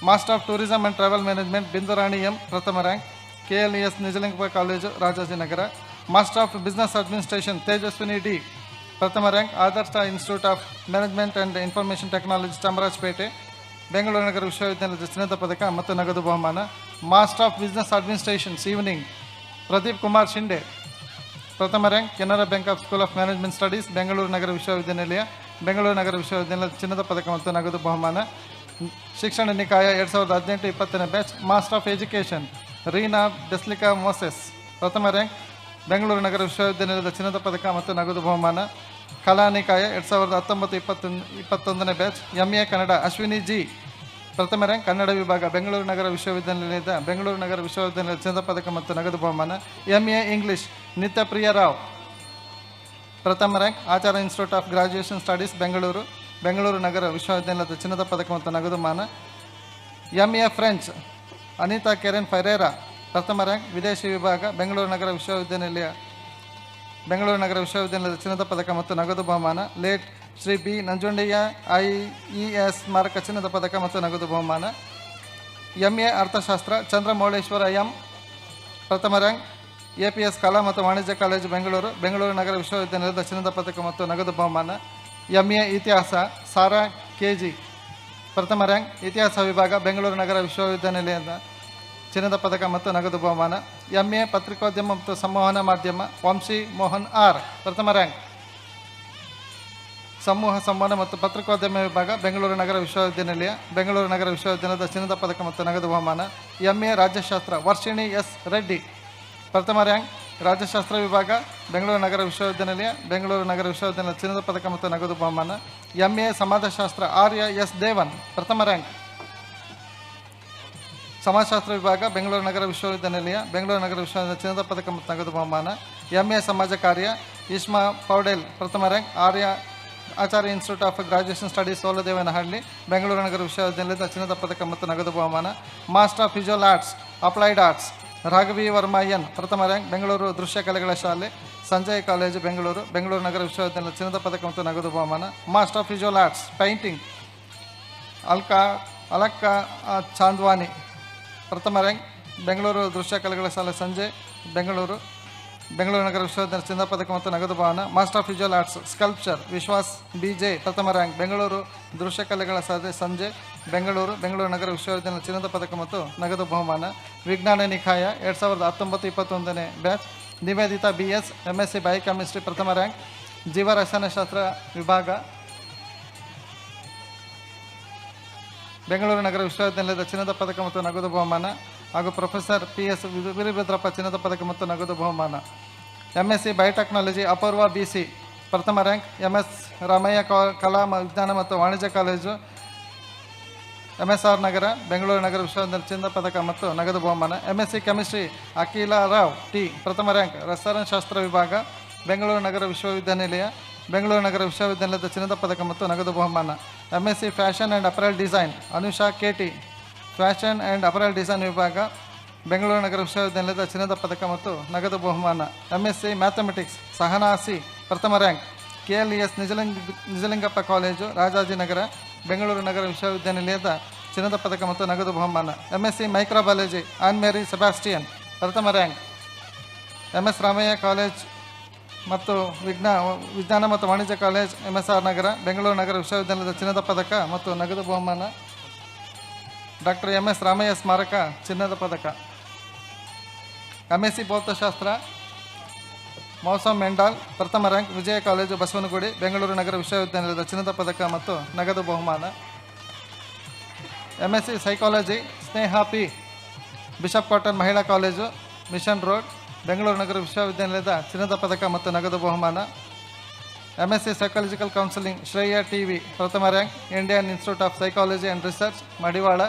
Master of tourism and travel management Binduraani M ಪ್ರಥಮ rank KLES Nijalingappa college Rajajinagar. Master of business administration Tejaswini D ಪ್ರಥಮ rank Adarsh institute of management and information technology Chamarajpet Bengaluru ನಗರ ವಿಶ್ವವಿದ್ಯಾನಿಲಯದ ಚಿನ್ನದ ಪದಕ ಮತ್ತು ನಗದು ಬಹುಮಾನ. Master of business administrations evening Pradeep Kumar Shinde ಪ್ರಥಮ rank Canara bank of school of management studies Bengaluru ನಗರ ವಿಶ್ವವಿದ್ಯಾನಿಲಯ ಬೆಂಗಳೂರು ನಗರ ವಿಶ್ವವಿದ್ಯಾನಿಲಯದ ಚಿನ್ನದ ಪದಕ ಮತ್ತು ನಗದು ಬಹುಮಾನ. ಶಿಕ್ಷಣ ನಿಕಾಯ 2018-20 batch master of education Reena ಬೆಸ್ಲಿಕಾ ಮೋಸೆಸ್ ಪ್ರಥಮ ರ್ಯಾಂಕ್ ಬೆಂಗಳೂರು ನಗರ ವಿಶ್ವವಿದ್ಯಾನಿಲಯದ ಚಿನ್ನದ ಪದಕ ಮತ್ತು ನಗದು ಬಹುಮಾನ. ಕಲಾ ನಿಕಾಯ 2019-21 ಬ್ಯಾಚ್ MA ಕನ್ನಡ ಅಶ್ವಿನಿ ಜಿ ಪ್ರಥಮ ರ್ಯಾಂಕ್ ಕನ್ನಡ ವಿಭಾಗ ಬೆಂಗಳೂರು ನಗರ ವಿಶ್ವವಿದ್ಯಾನಿಲಯದ ಚಿನ್ನದ ಪದಕ ಮತ್ತು ನಗದು ಬಹುಮಾನ. MA ಇಂಗ್ಲಿಷ್ ನಿತ್ಯಪ್ರಿಯ ರಾವ್ ಪ್ರಥಮ rank Acharya institute of graduation studies Bengaluru ನಗರ ವಿಶ್ವವಿದ್ಯಾನಿಲಯದ ಚಿನ್ನದ ಪದಕ ಮತ್ತು ನಗದು ಬಹುಮಾನ. MA French Anitha Keren Ferreira ಪ್ರಥಮ ರ್ಯಾಂಕ್ ವಿದೇಶಿ ವಿಭಾಗ ಬೆಂಗಳೂರು ನಗರ ವಿಶ್ವವಿದ್ಯಾನಿಲಯದ ಚಿನ್ನದ ಪದಕ ಮತ್ತು ನಗದು ಬಹುಮಾನ. Late Shri B Nanjundaiah IES ಸ್ಮಾರಕ ಚಿನ್ನದ ಪದಕ ಮತ್ತು ನಗದು ಬಹುಮಾನ. MA ಅರ್ಥಶಾಸ್ತ್ರ ಚಂದ್ರಮೌಳೇಶ್ವರ ಎಂ ಪ್ರಥಮ ರ್ಯಾಂಕ್ APS ಕಲಾ ಮತ್ತು ವಾಣಿಜ್ಯ ಕಾಲೇಜು ಬೆಂಗಳೂರು ನಗರ ವಿಶ್ವವಿದ್ಯಾನಿಲಯದ ಚಿನ್ನದ ಪದಕ ಮತ್ತು ನಗದು ಬಹುಮಾನ. MA ಇತಿಹಾಸ ಸಾರಾ KG ಪ್ರಥಮ ರ್ಯಾಂಕ್ ಇತಿಹಾಸ ವಿಭಾಗ ಬೆಂಗಳೂರು ನಗರ ವಿಶ್ವವಿದ್ಯಾನಿಲಯದ ಚಿನ್ನದ ಪದಕ ಮತ್ತು ನಗದು ಬಹುಮಾನ. MA ಪತ್ರಿಕೋದ್ಯಮ ಮತ್ತು ಸಂವಹನ ಮಾಧ್ಯಮ ವಂಶಿ ಮೋಹನ್ R ಪ್ರಥಮ ರ್ಯಾಂಕ್ ಸಮೂಹ ಸಂವಹನ ಮತ್ತು ಪತ್ರಿಕೋದ್ಯಮ ವಿಭಾಗ ಬೆಂಗಳೂರು ನಗರ ವಿಶ್ವವಿದ್ಯಾನಿಲಯದ ಚಿನ್ನದ ಪದಕ ಮತ್ತು ನಗದು ಬಹುಮಾನ. MA ರಾಜ್ಯಶಾಸ್ತ್ರ ವರ್ಷಿಣಿ S ರೆಡ್ಡಿ ಪ್ರಥಮ ರ್ಯಾಂಕ್ ರಾಜ್ಯಶಾಸ್ತ್ರ ವಿಭಾಗ ಬೆಂಗಳೂರು ನಗರ ವಿಶ್ವವಿದ್ಯಾನಿಲಯ ಚಿನ್ನದ ಪದಕ ಮತ್ತು ನಗದು ಬಹುಮಾನ. MA ಸಮಾಜಶಾಸ್ತ್ರ ಆರ್ಯ S ದೇವನ್ ಪ್ರಥಮ ರ್ಯಾಂಕ್ ಸಮಾಜಶಾಸ್ತ್ರ ವಿಭಾಗ ಬೆಂಗಳೂರು ನಗರ ವಿಶ್ವವಿದ್ಯಾನಿಲಯ ಚಿನ್ನದ ಪದಕ ಮತ್ತು ನಗದು ಬಹುಮಾನ. MA ಸಮಾಜ ಕಾರ್ಯ ಇಸ್ಮಾ ಪೌಡೆಲ್ ಪ್ರಥಮ rank Acharya institute of graduation studies Soladevanahalli Bengaluru ನಗರ ವಿಶ್ವವಿದ್ಯಾನಿಲಯದ ಚಿನ್ನದ ಪದಕ ಮತ್ತು ನಗದು ಬಹುಮಾನ. Master of visual arts applied arts Raghavi Varma N ಪ್ರಥಮ ರ್ಯಾಂಕ್ ಬೆಂಗಳೂರು ದೃಶ್ಯ ಕಲೆಗಳ ಶಾಲೆ ಸಂಜಯ್ ಕಾಲೇಜು ಬೆಂಗಳೂರು ನಗರ ವಿಶ್ವವಿದ್ಯಾನಿಲಯದ ಚಿನ್ನದ ಪದಕ ಮತ್ತು ನಗದು ಬಹುಮಾನ. Master of visual arts painting Alakka Chandwani ಪ್ರಥಮ ರ್ಯಾಂಕ್ ಬೆಂಗಳೂರು ದೃಶ್ಯ ಕಲೆಗಳ ಶಾಲೆ ಸಂಜಯ್ ಬೆಂಗಳೂರು ನಗರ ವಿಶ್ವವಿದ್ಯಾನಿಲಯದ ಚಿನ್ನದ ಪದಕ ಮತ್ತು ನಗದು ಬಹುಮಾನ. Master of visual arts sculpture Vishwas BJ ಪ್ರಥಮ ರ್ಯಾಂಕ್ ಬೆಂಗಳೂರು ದೃಶ್ಯ ಕಲೆಗಳ ಶಾಲೆ ಸಂಜಯ್ ಬೆಂಗಳೂರು ನಗರ ವಿಶ್ವವಿದ್ಯಾನಿಲಯದ ಚಿನ್ನದ ಪದಕ ಮತ್ತು ನಗದು ಬಹುಮಾನ. ವಿಜ್ಞಾನ ನಿಕಾಯ 2019-21 batch Nivedita BS MSc biochemistry ಪ್ರಥಮ ರ್ಯಾಂಕ್ ಜೀವರಸಾಯನಶಾಸ್ತ್ರ ವಿಭಾಗ ಬೆಂಗಳೂರು ನಗರ ವಿಶ್ವವಿದ್ಯಾನಿಲಯದ ಚಿನ್ನದ ಪದಕ ಮತ್ತು ನಗದು ಬಹುಮಾನ ಹಾಗೂ ಪ್ರೊಫೆಸರ್ PS ವೀರಭದ್ರಪ್ಪ ಚಿನ್ನದ ಪದಕ ಮತ್ತು ನಗದು ಬಹುಮಾನ. MSc ಬಯೋಟೆಕ್ನಾಲಜಿ ಅಪೂರ್ವ BC ಪ್ರಥಮ ರ್ಯಾಂಕ್ MS ರಾಮಯ್ಯ ಕಲಾ ವಿಜ್ಞಾನ ಮತ್ತು ವಾಣಿಜ್ಯ ಕಾಲೇಜು MSR ನಗರ ಬೆಂಗಳೂರು ನಗರ ವಿಶ್ವವಿದ್ಯಾನಿಲಯದ ಚಿನ್ನದ ಪದಕ ಮತ್ತು ನಗದು ಬಹುಮಾನ. MSc ಕೆಮಿಸ್ಟ್ರಿ ಅಖಿಲ ರಾವ್ T ಪ್ರಥಮ ರ್ಯಾಂಕ್ ರಸಾಯನಶಾಸ್ತ್ರ ವಿಭಾಗ ಬೆಂಗಳೂರು ನಗರ ವಿಶ್ವವಿದ್ಯಾನಿಲಯದ ಚಿನ್ನದ ಪದಕ ಮತ್ತು ನಗದು ಬಹುಮಾನ. MSc fashion and apparel design Anusha KT fashion and apparel design ವಿಭಾಗ ಬೆಂಗಳೂರು ನಗರ ವಿಶ್ವವಿದ್ಯಾನಿಲಯದ ಚಿನ್ನದ ಪದಕ ಮತ್ತು ನಗದು ಬಹುಮಾನ. MSc ಮ್ಯಾಥಮೆಟಿಕ್ಸ್ ಸಹನಾ C ಪ್ರಥಮ rank KLES Nijalingappa college Rajajinagar Bengaluru ನಗರ ವಿಶ್ವವಿದ್ಯಾನಿಲಯದ ಚಿನ್ನದ ಪದಕ ಮತ್ತು ನಗದು ಬಹುಮಾನ. MSc microbiology Ann Mary Sebastian ಪ್ರಥಮ ರ್ಯಾಂಕ್ MS ರಾಮಯ್ಯ ಕಾಲೇಜ್ ಮತ್ತು ವಿಜ್ಞಾನ ಮತ್ತು ವಾಣಿಜ್ಯ ಕಾಲೇಜ್ MSR ನಗರ ಬೆಂಗಳೂರು ನಗರ ವಿಶ್ವವಿದ್ಯಾನಿಲಯದ ಚಿನ್ನದ ಪದಕ ಮತ್ತು ನಗದು ಬಹುಮಾನ. ಡಾಕ್ಟರ್ MS ರಾಮಯ್ಯ ಸ್ಮಾರಕ ಚಿನ್ನದ ಪದಕ. MSc ಭೌತಶಾಸ್ತ್ರ ಮೌಸಮ್ ಮೆಂಡಾಲ್ ಪ್ರಥಮ ರ್ಯಾಂಕ್ ವಿಜಯ ಕಾಲೇಜು ಬಸವನಗುಡಿ ಬೆಂಗಳೂರು ನಗರ ವಿಶ್ವವಿದ್ಯಾನಿಲಯದ ಚಿನ್ನದ ಪದಕ ಮತ್ತು ನಗದು ಬಹುಮಾನ. MSc psychology Sneha P Bishop Cotton ಮಹಿಳಾ ಕಾಲೇಜು ಮಿಷನ್ ರೋಡ್ ಬೆಂಗಳೂರು ನಗರ ವಿಶ್ವವಿದ್ಯಾನಿಲಯದ ಚಿನ್ನದ ಪದಕ ಮತ್ತು ನಗದು ಬಹುಮಾನ. MSc psychological counselling Shreya TV ಪ್ರಥಮ rank Indian institute of psychology and research Madiwala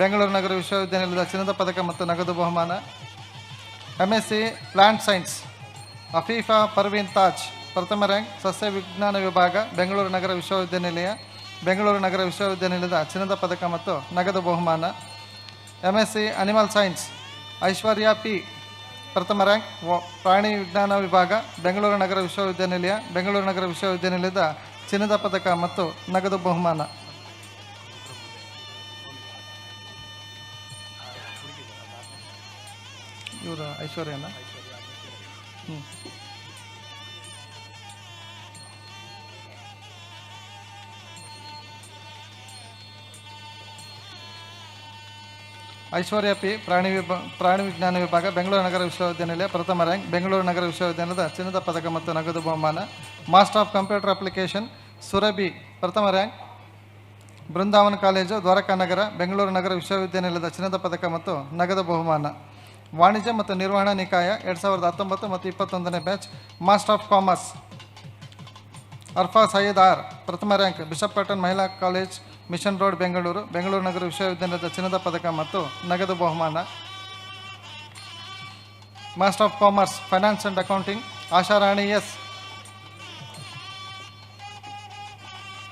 Bengaluru ನಗರ ವಿಶ್ವವಿದ್ಯಾನಿಲಯದ ಚಿನ್ನದ ಪದಕ ಮತ್ತು ನಗದು ಬಹುಮಾನ. MSc plant science Afifa Parveen Taj ಪ್ರಥಮ ರ್ಯಾಂಕ್ ಸಸ್ಯ ವಿಜ್ಞಾನ ವಿಭಾಗ ಬೆಂಗಳೂರು ನಗರ ವಿಶ್ವವಿದ್ಯಾನಿಲಯದ ಚಿನ್ನದ ಪದಕ ಮತ್ತು ನಗದು ಬಹುಮಾನ. MSc ಅನಿಮಲ್ ಸೈನ್ಸ್ ಐಶ್ವರ್ಯ P ಪ್ರಥಮ ರ್ಯಾಂಕ್ ಪ್ರಾಣಿ ವಿಜ್ಞಾನ ವಿಭಾಗ ಬೆಂಗಳೂರು ನಗರ ವಿಶ್ವವಿದ್ಯಾನಿಲಯ ಬೆಂಗಳೂರು ನಗರ ವಿಶ್ವವಿದ್ಯಾನಿಲಯದ ಚಿನ್ನದ ಪದಕ ಮತ್ತು ನಗದು ಬಹುಮಾನ. ಇವರು ಐಶ್ವರ್ಯನ ಐಶ್ವರ್ಯ ಪಿ ಪ್ರಾಣಿ ವಿಜ್ಞಾನ ವಿಭಾಗ ಬೆಂಗಳೂರು ನಗರ ವಿಶ್ವವಿದ್ಯಾನಿಲಯ ಪ್ರಥಮ ರ್ಯಾಂಕ್ ಬೆಂಗಳೂರು ನಗರ ವಿಶ್ವವಿದ್ಯಾನಿಲಯದ ಚಿನ್ನದ ಪದಕ ಮತ್ತು ನಗದು ಬಹುಮಾನ. Master of computer application Surabhi ಪ್ರಥಮ ರ್ಯಾಂಕ್ ಬೃಂದಾವನ ಕಾಲೇಜು ದ್ವಾರಕಾ ನಗರ ಬೆಂಗಳೂರು ನಗರ ವಿಶ್ವವಿದ್ಯಾನಿಲಯದ ಚಿನ್ನದ ಪದಕ ಮತ್ತು ನಗದು ಬಹುಮಾನ. ವಾಣಿಜ್ಯ ಮತ್ತು ನಿರ್ವಹಣಾ ನಿಕಾಯ 2019 ಮತ್ತು 21ನೇ batch master of commerce Arfa Sayyed R ಪ್ರಥಮ ರ್ಯಾಂಕ್ ಬಿಷಪ್ ಕಾಟನ್ ಮಹಿಳಾ college mission road Bengaluru Bengaluru ನಗರ ವಿಶ್ವವಿದ್ಯಾನಿಲಯದ ಚಿನ್ನದ ಪದಕ ಮತ್ತು ನಗದು ಬಹುಮಾನ. Master of commerce finance and accounting Asharani S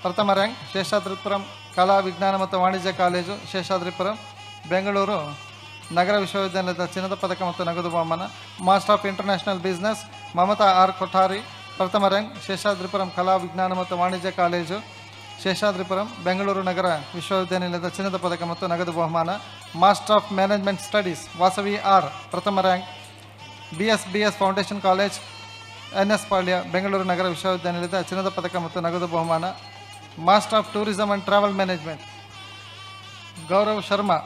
ಪ್ರಥಮ ರ್ಯಾಂಕ್ ಶೇಷಾದ್ರಿಪುರಂ ಕಲಾ ವಿಜ್ಞಾನ ಮತ್ತು ವಾಣಿಜ್ಯ ಕಾಲೇಜು ಶೇಷಾದ್ರಿಪುರಂ ಬೆಂಗಳೂರು ನಗರ ವಿಶ್ವವಿದ್ಯಾನಿಲಯದ ಚಿನ್ನದ ಪದಕ ಮತ್ತು ನಗದು ಬಹುಮಾನ. Master of international business Mamata R Kothari ಪ್ರಥಮ ರ್ಯಾಂಕ್ ಶೇಷಾದ್ರಿಪುರಂ ಕಲಾ ವಿಜ್ಞಾನ ಮತ್ತು ವಾಣಿಜ್ಯ ಕಾಲೇಜು ಶೇಷಾದ್ರಿಪುರಂ ಬೆಂಗಳೂರು ನಗರ ವಿಶ್ವವಿದ್ಯಾನಿಲಯದ ಚಿನ್ನದ ಪದಕ ಮತ್ತು ನಗದು ಬಹುಮಾನ. Master of management studies Vasavi R ಪ್ರಥಮ rank BS foundation college NS Palya Bengaluru ನಗರ ವಿಶ್ವವಿದ್ಯಾನಿಲಯದ ಚಿನ್ನದ ಪದಕ ಮತ್ತು ನಗದು ಬಹುಮಾನ. Master of tourism and travel management Gaurav Sharma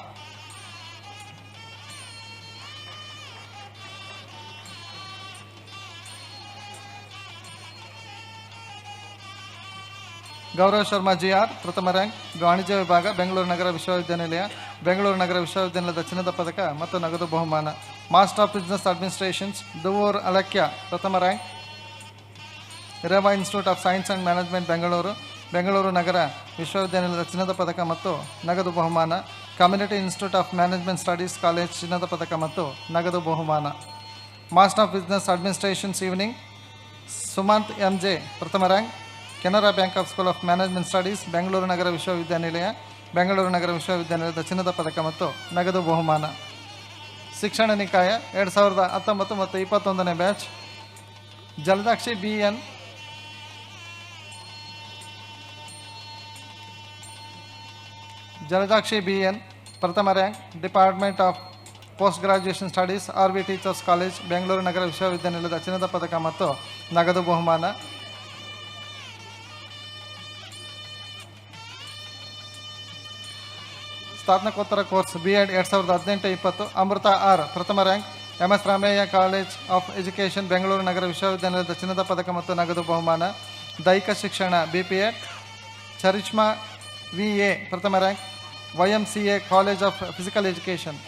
GR ಪ್ರಥಮ ರ್ಯಾಂಕ್ ವಾಣಿಜ್ಯ ವಿಭಾಗ ಬೆಂಗಳೂರು ನಗರ ವಿಶ್ವವಿದ್ಯಾನಿಲಯ ಬೆಂಗಳೂರು ನಗರ ವಿಶ್ವವಿದ್ಯಾನಿಲಯದ ಚಿನ್ನದ ಪದಕ ಮತ್ತು ನಗದು ಬಹುಮಾನ. Master of business administrations Duvvur Alakya ಪ್ರಥಮ rank Reva institute of science and management Bengaluru Bengaluru ನಗರ ವಿಶ್ವವಿದ್ಯಾನಿಲಯದ ಚಿನ್ನದ ಪದಕ ಮತ್ತು ನಗದು ಬಹುಮಾನ. Community institute of management studies college ಚಿನ್ನದ ಪದಕ ಮತ್ತು ನಗದು ಬಹುಮಾನ. Master of business administrations evening Sumanth MJ ಪ್ರಥಮ rank Canara bank of school of management studies Bengaluru ನಗರ ವಿಶ್ವವಿದ್ಯಾನಿಲಯ ಬೆಂಗಳೂರು ನಗರ ವಿಶ್ವವಿದ್ಯಾನಿಲಯದ ಚಿನ್ನದ ಪದಕ ಮತ್ತು ನಗದು ಬಹುಮಾನ. ಶಿಕ್ಷಣ ನಿಕಾಯ 2019 ಮತ್ತು 21ನೇ ಬ್ಯಾಚ್ ಜಲದಾಕ್ಷಿ BN ಪ್ರಥಮ rank department of post graduation studies RV teachers college Bengaluru ನಗರ ವಿಶ್ವವಿದ್ಯಾನಿಲಯದ ಚಿನ್ನದ ಪದಕ ಮತ್ತು ನಗದು ಬಹುಮಾನ. ಸ್ನಾತಕೋತ್ತರ ಕೋರ್ಸ್ B.Ed 2018-20 ಅಮೃತ ಆರ್ ಪ್ರಥಮ rank MS Ramaiah college of education Bengaluru ನಗರ ವಿಶ್ವವಿದ್ಯಾನಿಲಯದ ಚಿನ್ನದ ಪದಕ ಮತ್ತು ನಗದು ಬಹುಮಾನ. ದೈಹಿಕ ಶಿಕ್ಷಣ BPEd ಚರಿಷ್ಮಾ VA ಪ್ರಥಮ rank YMCA college of physical education.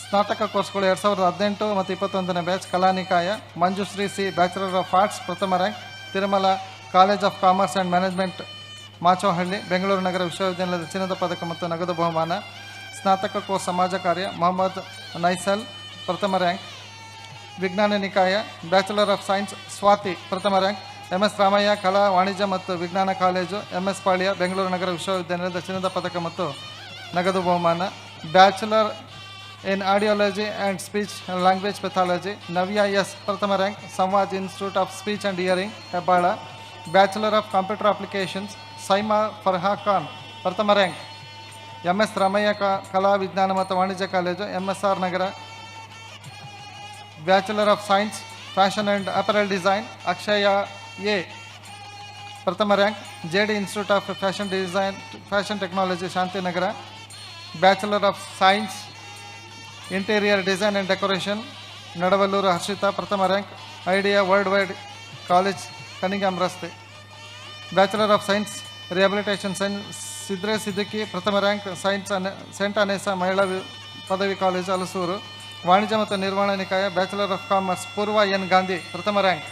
ಸ್ನಾತಕ ಕೋರ್ಸ್ಗಳು 2018 ಮತ್ತು 21ನೇ ಬ್ಯಾಚ್ ಕಲಾನಿಕಾಯ Manjushree C bachelor of arts ಪ್ರಥಮ rank Tirumala college of commerce and management Machohalli Bengaluru ನಗರ ವಿಶ್ವವಿದ್ಯಾನಿಲಯದ ಚಿನ್ನದ ಪದಕ ಮತ್ತು ನಗದು ಬಹುಮಾನ. ಸ್ನಾತಕ ಕೋರ್ಸ್ ಸಮಾಜ ಕಾರ್ಯ ಮೊಹಮ್ಮದ್ ನೈಸಲ್ ಪ್ರಥಮ ರ್ಯಾಂಕ್ ವಿಜ್ಞಾನ ನಿಕಾಯ ಬ್ಯಾಚುಲರ್ ಆಫ್ ಸೈನ್ಸ್ ಸ್ವಾತಿ ಪ್ರಥಮ ರ್ಯಾಂಕ್ MS ರಾಮಯ್ಯ ಕಲಾ ವಾಣಿಜ್ಯ ಮತ್ತು ವಿಜ್ಞಾನ ಕಾಲೇಜು MS ಪಾಳ್ಯ ಬೆಂಗಳೂರು ನಗರ ವಿಶ್ವವಿದ್ಯಾನಿಲಯದ ಚಿನ್ನದ ಪದಕ ಮತ್ತು ನಗದು ಬಹುಮಾನ. Bachelor in audiology and speech language pathology Navya S ಪ್ರಥಮ rank Samvad institute of speech and hearing Hebbal. Bachelor of computer applications Saima Farha Khan ಪ್ರಥಮ ರ್ಯಾಂಕ್ MS ರಾಮಯ್ಯ ಕಲಾ ವಿಜ್ಞಾನ ಮತ್ತು ವಾಣಿಜ್ಯ ಕಾಲೇಜು MSR ನಗರ. Bachelor of science fashion and apparel design Akshaya A ಪ್ರಥಮ rank JD institute of fashion technology Shantinagar. Bachelor of science interior design and decoration Nadavalluru Harshitha ಪ್ರಥಮ rank idea world wide college Cunningham ರಸ್ತೆ. Bachelor of science rehabilitation Sidra Siddiqui ಪ್ರಥಮ rank scent ಅನೇಸಾ ಮಹಿಳಾ ಪದವಿ college Halasuru. ವಾಣಿಜ್ಯ ಮತ್ತು ನಿರ್ವಹಣಾ ನಿಕಾಯ bachelor of commerce ಪೂರ್ವ N ಗಾಂಧಿ ಪ್ರಥಮ ರ್ಯಾಂಕ್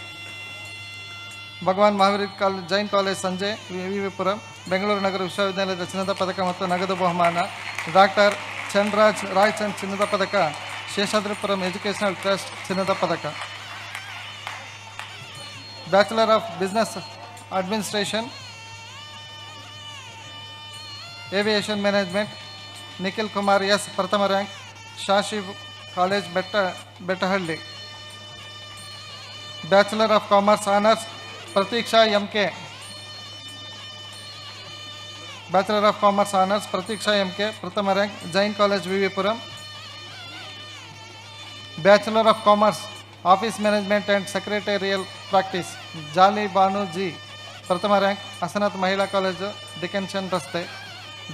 ಭಗವಾನ್ ಮಹಾವೀರ್ ಜೈನ್ ಕಾಲೇಜ್ ಸಂಜೆ ವಿವಿಪುರಂ ಬೆಂಗಳೂರು ನಗರ ವಿಶ್ವವಿದ್ಯಾನಿಲಯದ ಚಿನ್ನದ ಪದಕ ಮತ್ತು ನಗದು ಬಹುಮಾನ. ಡಾಕ್ಟರ್ ಚಂದ್ರರಾಜ್ ರಾಯ್ಚಂದ್ ಚಿನ್ನದ ಪದಕ ಶೇಷಾದ್ರಿಪುರಂ ಎಜುಕೇಷನಲ್ ಟ್ರಸ್ಟ್ ಚಿನ್ನದ ಪದಕ. Bachelor of Business Administration, Aviation Management, Nikhil Kumar S. Prathama rank, Shashi College, Bettahalli. Bachelor of Commerce Honors, Pratiksha M.K. Bachelor of Commerce Honors, Pratiksha M.K. Prathama rank, Jain College, Vivipuram. Bachelor of Commerce, Office Management and Secretarial Practice, Jali Banu G. Prathama rank, Asanat Mahila College, Dickenson Raste.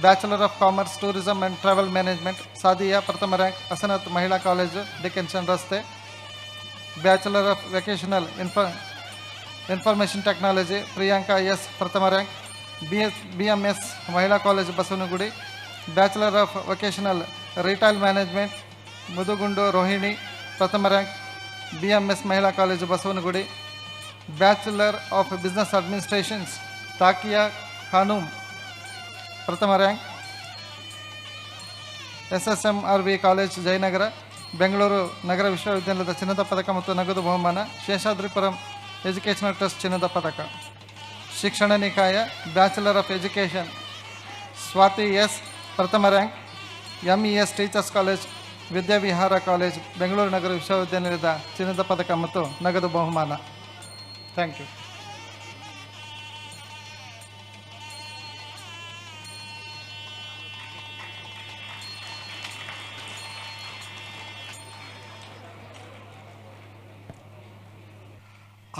Bachelor of Commerce, Tourism and Travel Management, Sadiya Prathama rank, Asanat Mahila College, Dickenson Raste. Bachelor of Vocational Information Technology, Priyanka S. Prathama rank, BMS Mahila College, Basanagudi. Bachelor of Vocational Retail Management, Mudugundu Rohini, Prathama rank, BMS Mahila College, Basanagudi. Bachelor of Business Administrations, Takia Khanum, Prathama rank, SSMRV College, Jayanagara, Bengaluru Nagara Vishwavidyalaya ಚಿನ್ನದ ಪದಕ ಮತ್ತು ನಗದು ಬಹುಮಾನ, Seshadripuram educational trust ಚಿನ್ನದ ಪದಕ. ಶಿಕ್ಷಣ ನಿಕಾಯ, bachelor of education, Swathi S. ಪ್ರಥಮ rank, MES teachers college, Vidyavihara college, Bengaluru ನಗರ ವಿಶ್ವವಿದ್ಯಾನಿಲಯದ ಚಿನ್ನದ ಪದಕ ಮತ್ತು ನಗದು ಬಹುಮಾನ. Thank you.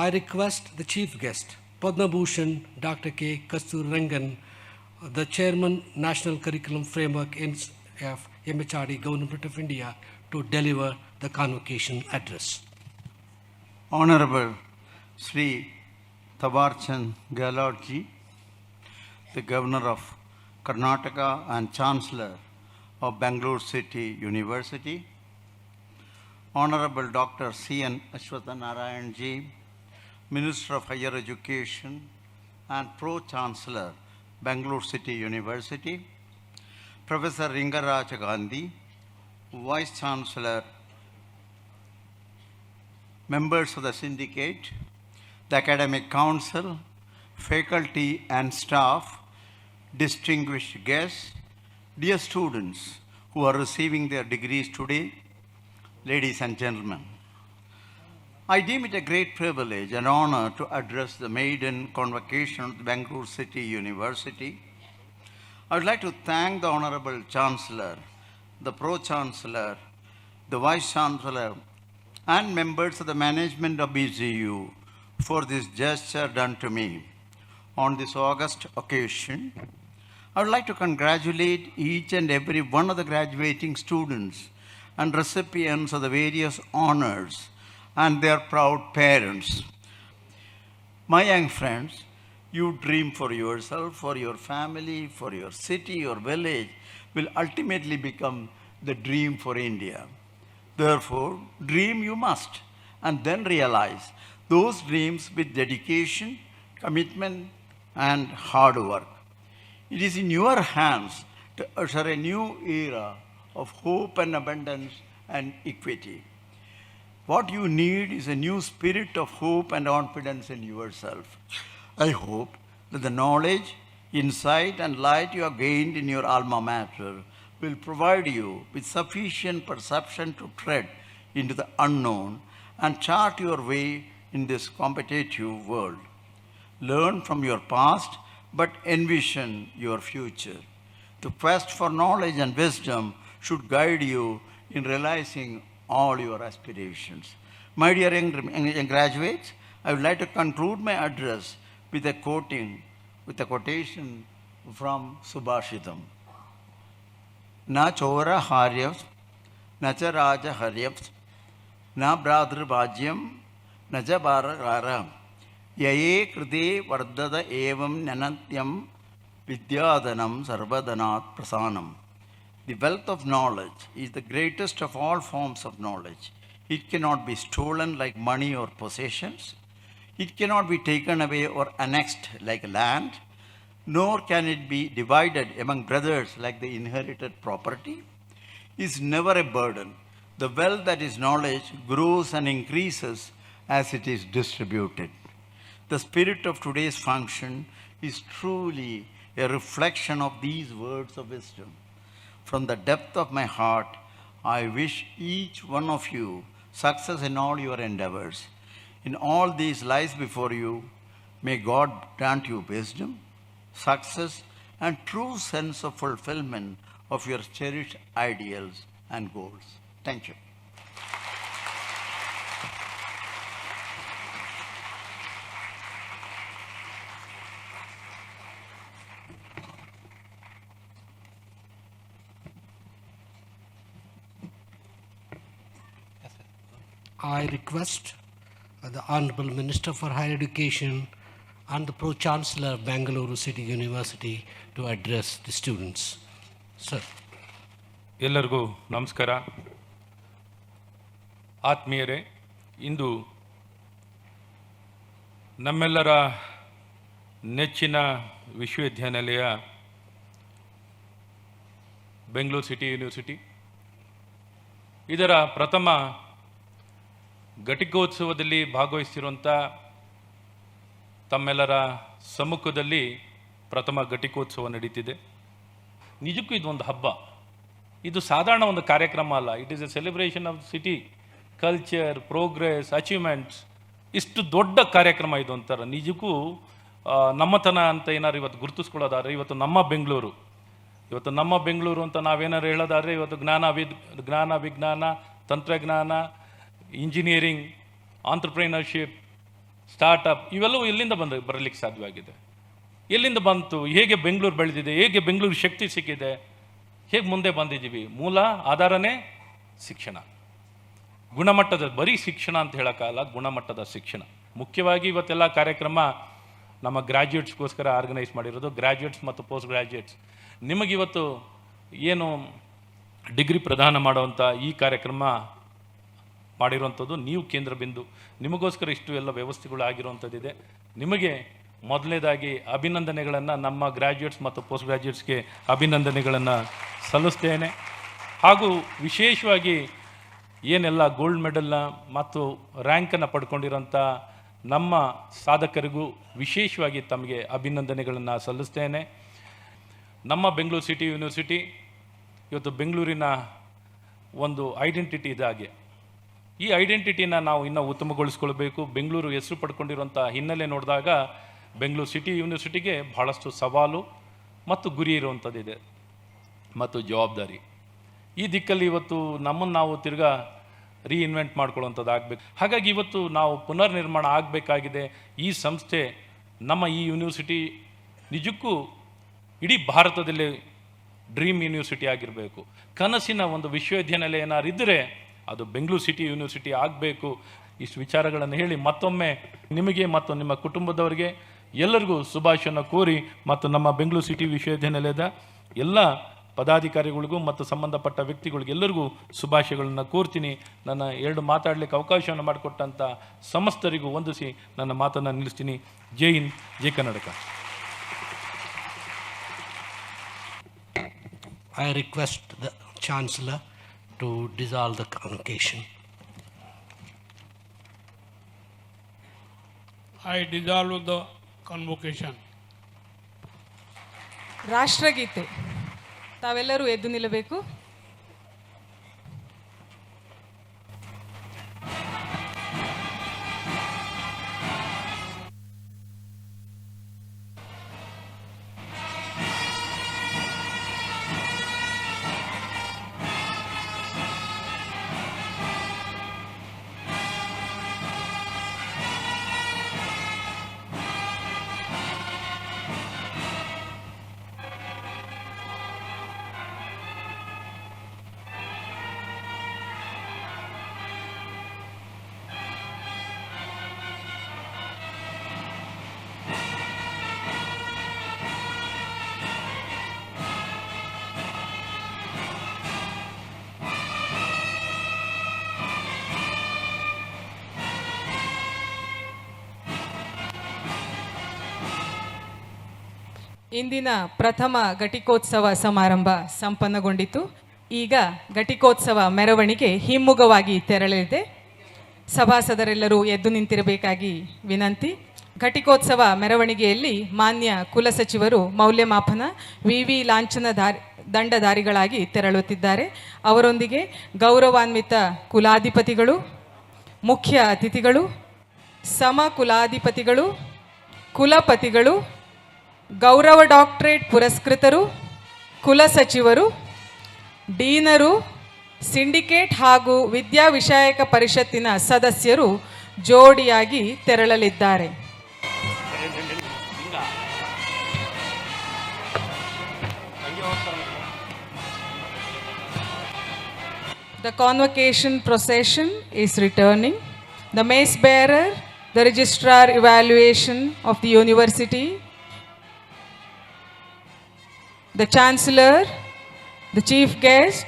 I request the chief guest, Padma Bhushan Dr. K. Kasturirangan, the Chairman, National Curriculum Framework of MHRD, Government of India, to deliver the Convocation Address. Honorable Sri Tabarchand Gehlot ji, the Governor of Karnataka and Chancellor of Bengaluru City University. Honorable Dr. C.N. Ashwathanarayan ji, Minister of Higher Education and Pro-Chancellor, Bengaluru City University. Professor Ringaraj Gandhi, Vice Chancellor, members of the syndicate, the Academic Council, faculty and staff, distinguished guests, dear students who are receiving their degrees today, ladies and gentlemen. I deem it a great privilege and honor to address the maiden convocation of the Bengaluru City University. I would like to thank the Honorable Chancellor, the Pro-Chancellor, the Vice-Chancellor, and members of the management of BCU for this gesture done to me. On this august occasion, I would like to congratulate each and every one of the graduating students and recipients of the various honors and their proud parents. My young friends, you dream for yourself, for your family, for your city or village will ultimately become the dream for India. Therefore, dream you must, and then realize those dreams with dedication, commitment, and hard work. It is in your hands to usher a new era of hope and abundance and equity. What you need is a new spirit of hope and confidence in yourself. I hope that the knowledge, insight, and light you have gained in your alma mater will provide you with sufficient perception to tread into the unknown and chart your way in this competitive world. Learn from your past, but envision your future. The quest for knowledge and wisdom should guide you in realizing all your aspirations. My dear young graduates, I would like to conclude my address with a quotation from Subhashitam. Na chora haryavs, na cha raja haryavs, na bradra bhagyam, na cha bharagara, yaye krite vardada evam nanatyam vidyadanam sarvadanat prasanam. The wealth of knowledge is the greatest of all forms of knowledge. It cannot be stolen like money or possessions. It cannot be taken away or annexed like land, nor can it be divided among brothers like the inherited property. It is never a burden. The wealth that is knowledge grows and increases as it is distributed. The spirit of today's function is truly a reflection of these words of wisdom. From the depth of my heart, I wish each one of you success in all your endeavors. In all these lies before you, may God grant you wisdom, success, and true sense of fulfillment of your cherished ideals and goals. Thank you. I request the Honorable Minister for Higher Education and the Pro-Chancellor of Bengaluru City University to address the students. Sir. ಎಲ್ಲರಿಗೂ ನಮಸ್ಕಾರ. ಆತ್ಮೀಯರೇ, ಇಂದು ನಮ್ಮೆಲ್ಲರ ನೆಚ್ಚಿನ ವಿಶ್ವವಿದ್ಯಾನಿಲಯ Bengaluru city university ಇದರ ಪ್ರಥಮ ಘಟಿಕೋತ್ಸವದಲ್ಲಿ ಭಾಗವಹಿಸಿರುವಂಥ ತಮ್ಮೆಲ್ಲರ ಸಮ್ಮುಖದಲ್ಲಿ ಪ್ರಥಮ ಘಟಿಕೋತ್ಸವ ನಡೀತಿದೆ. ನಿಜಕ್ಕೂ ಇದೊಂದು ಹಬ್ಬ. ಇದು ಸಾಧಾರಣ ಒಂದು ಕಾರ್ಯಕ್ರಮ ಅಲ್ಲ. It is A celebration of city culture, progress, achievements. ಇಷ್ಟು ದೊಡ್ಡ ಕಾರ್ಯಕ್ರಮ ಇದು ಅಂತಾರೆ. ನಿಜಕ್ಕೂ ನಮ್ಮತನ ಅಂತ ಏನಾರು ಇವತ್ತು ಗುರುತಿಸ್ಕೊಳ್ಳೋದಾದ್ರೆ ಇವತ್ತು ನಮ್ಮ ಬೆಂಗಳೂರು ಅಂತ ನಾವೇನಾರು ಹೇಳೋದಾದ್ರೆ ಇವತ್ತು ಜ್ಞಾನ ವಿಜ್ಞಾನ ತಂತ್ರಜ್ಞಾನ, ಇಂಜಿನಿಯರಿಂಗ್, ಆಂಟ್ರಪ್ರಿನರ್ಶಿಪ್, ಸ್ಟಾರ್ಟಪ್ ಇವೆಲ್ಲವೂ ಎಲ್ಲಿಂದ ಬರಲಿಕ್ಕೆ ಸಾಧ್ಯವಾಗಿದೆ? ಎಲ್ಲಿಂದ ಬಂತು? ಹೇಗೆ ಬೆಂಗಳೂರು ಬೆಳೆದಿದೆ? ಹೇಗೆ ಬೆಂಗಳೂರು ಶಕ್ತಿ ಸಿಕ್ಕಿದೆ? ಹೇಗೆ ಮುಂದೆ ಬಂದಿದ್ದೀವಿ? ಮೂಲ ಆಧಾರನೇ ಶಿಕ್ಷಣ. ಗುಣಮಟ್ಟದ, ಬರೀ ಶಿಕ್ಷಣ ಅಂತ ಹೇಳೋಕ್ಕಲ್ಲ, ಗುಣಮಟ್ಟದ ಶಿಕ್ಷಣ. ಮುಖ್ಯವಾಗಿ ಇವತ್ತೆಲ್ಲ ಕಾರ್ಯಕ್ರಮ ನಮ್ಮ ಗ್ರ್ಯಾಜುಯೇಟ್ಸ್ಗೋಸ್ಕರ ಆರ್ಗನೈಸ್ ಮಾಡಿರೋದು. ಗ್ರ್ಯಾಜುಯೇಟ್ಸ್ ಮತ್ತು ಪೋಸ್ಟ್ ಗ್ರ್ಯಾಜುಯೇಟ್ಸ್, ನಿಮಗಿವತ್ತು ಏನು ಡಿಗ್ರಿ ಪ್ರದಾನ ಮಾಡುವಂಥ ಈ ಕಾರ್ಯಕ್ರಮ ಮಾಡಿರುವಂಥದ್ದು ನೀವು ಕೇಂದ್ರ ಬಿಂದು. ನಿಮಗೋಸ್ಕರ ಇಷ್ಟು ಎಲ್ಲ ವ್ಯವಸ್ಥೆಗಳು ಆಗಿರುವಂಥದ್ದಿದೆ. ನಿಮಗೆ ಮೊದಲನೇದಾಗಿ ಅಭಿನಂದನೆಗಳನ್ನು, ನಮ್ಮ ಗ್ರ್ಯಾಜುಯೇಟ್ಸ್ ಮತ್ತು ಪೋಸ್ಟ್ ಗ್ರ್ಯಾಜುಯೇಟ್ಸ್ಗೆ ಅಭಿನಂದನೆಗಳನ್ನು ಸಲ್ಲಿಸ್ತೇನೆ. ಹಾಗೂ ವಿಶೇಷವಾಗಿ ಏನೆಲ್ಲ ಗೋಲ್ಡ್ ಮೆಡಲ್ನ ಮತ್ತು ರ್ಯಾಂಕನ್ನು ಪಡ್ಕೊಂಡಿರೋಂಥ ನಮ್ಮ ಸಾಧಕರಿಗೂ ವಿಶೇಷವಾಗಿ ತಮಗೆ ಅಭಿನಂದನೆಗಳನ್ನು ಸಲ್ಲಿಸ್ತೇನೆ. ನಮ್ಮ ಬೆಂಗಳೂರು ಸಿಟಿ ಯೂನಿವರ್ಸಿಟಿ ಇವತ್ತು ಬೆಂಗಳೂರಿನ ಒಂದು ಐಡೆಂಟಿಟಿ ಇದಾಗೆ. ಈ ಐಡೆಂಟಿಟಿನ ನಾವು ಇನ್ನೂ ಉತ್ತಮಗೊಳಿಸ್ಕೊಳ್ಬೇಕು. ಬೆಂಗಳೂರು ಹೆಸರು ಪಡ್ಕೊಂಡಿರುವಂಥ ಹಿನ್ನೆಲೆ ನೋಡಿದಾಗ ಬೆಂಗಳೂರು ಸಿಟಿ ಯೂನಿವರ್ಸಿಟಿಗೆ ಭಾಳಷ್ಟು ಸವಾಲು ಮತ್ತು ಗುರಿ ಇರುವಂಥದ್ದಿದೆ ಮತ್ತು ಜವಾಬ್ದಾರಿ. ಈ ದಿಕ್ಕಲ್ಲಿ ಇವತ್ತು ನಮ್ಮನ್ನು ನಾವು ತಿರ್ಗಾ ರೀಇನ್ವೆಂಟ್ ಮಾಡ್ಕೊಳ್ಳುವಂಥದ್ದು ಆಗಬೇಕು. ಹಾಗಾಗಿ ಇವತ್ತು ನಾವು ಪುನರ್ ನಿರ್ಮಾಣ ಆಗಬೇಕಾಗಿದೆ. ಈ ಸಂಸ್ಥೆ, ನಮ್ಮ ಈ ಯೂನಿವರ್ಸಿಟಿ ನಿಜಕ್ಕೂ ಇಡೀ ಭಾರತದಲ್ಲಿ ಡ್ರೀಮ್ ಯೂನಿವರ್ಸಿಟಿ ಆಗಿರಬೇಕು. ಕನಸಿನ ಒಂದು ವಿಶ್ವವಿದ್ಯಾನಿಲಯ ಏನಾರಿದ್ದರೆ ಅದು ಬೆಂಗಳೂರು ಸಿಟಿ ಯೂನಿವರ್ಸಿಟಿ ಆಗಬೇಕು. ಇಷ್ಟು ವಿಚಾರಗಳನ್ನು ಹೇಳಿ ಮತ್ತೊಮ್ಮೆ ನಿಮಗೆ ಮತ್ತು ನಿಮ್ಮ ಕುಟುಂಬದವರಿಗೆ ಎಲ್ಲರಿಗೂ ಶುಭಾಶಯನ ಕೋರಿ ಮತ್ತು ನಮ್ಮ ಬೆಂಗಳೂರು ಸಿಟಿ ವಿಶ್ವವಿದ್ಯಾನಿಲಯದ ಎಲ್ಲ ಪದಾಧಿಕಾರಿಗಳಿಗೂ ಮತ್ತು ಸಂಬಂಧಪಟ್ಟ ವ್ಯಕ್ತಿಗಳಿಗೂ ಎಲ್ಲರಿಗೂ ಶುಭಾಶಯಗಳನ್ನು ಕೋರ್ತೀನಿ. ನನ್ನ ಎರಡು ಮಾತಾಡಲಿಕ್ಕೆ ಅವಕಾಶವನ್ನು ಮಾಡಿಕೊಟ್ಟಂಥ ಸಮಸ್ತರಿಗೂ ವಂದಿಸಿ ನನ್ನ ಮಾತನ್ನು ನಿಲ್ಲಿಸ್ತೀನಿ. ಜೈ ಹಿಂದ್, ಜೈ Karnataka. I request the Chancellor to dissolve the convocation. I dissolve the convocation. ರಾಷ್ಟ್ರಗೀತೆ ತಾವೆಲ್ಲರೂ ಎದ್ದು ನಿಲ್ಲಬೇಕು. ಇಂದಿನ ಪ್ರಥಮ ಘಟಿಕೋತ್ಸವ ಸಮಾರಂಭ ಸಂಪನ್ನಗೊಂಡಿತು. ಈಗ ಘಟಿಕೋತ್ಸವ ಮೆರವಣಿಗೆ ಹಿಮ್ಮುಖವಾಗಿ ತೆರಳಲಿದೆ. ಸಭಾಸದರೆಲ್ಲರೂ ಎದ್ದು ನಿಂತಿರಬೇಕಾಗಿ ವಿನಂತಿ. ಘಟಿಕೋತ್ಸವ ಮೆರವಣಿಗೆಯಲ್ಲಿ ಮಾನ್ಯ ಕುಲಸಚಿವರು ಮೌಲ್ಯಮಾಪನ ವಿವಿ ಲಾಂಛನ ದಂಡಧಾರಿಗಳಾಗಿ ತೆರಳುತ್ತಿದ್ದಾರೆ. ಅವರೊಂದಿಗೆ ಗೌರವಾನ್ವಿತ ಕುಲಾಧಿಪತಿಗಳು, ಮುಖ್ಯ ಅತಿಥಿಗಳು, ಸಮ ಕುಲಾಧಿಪತಿಗಳು, ಕುಲಪತಿಗಳು, ಗೌರವ ಡಾಕ್ಟರೇಟ್ ಪುರಸ್ಕೃತರು, ಕುಲಸಚಿವರು, ಡೀನರು, ಸಿಂಡಿಕೇಟ್ ಹಾಗೂ ವಿದ್ಯಾ ವಿಷಯಕ ಪರಿಷತ್ತಿನ ಸದಸ್ಯರು ಜೋಡಿಯಾಗಿ ತೆರಳಲಿದ್ದಾರೆ. The convocation procession is returning. The mace bearer, the registrar evaluation of the university, the chancellor, the chief guest,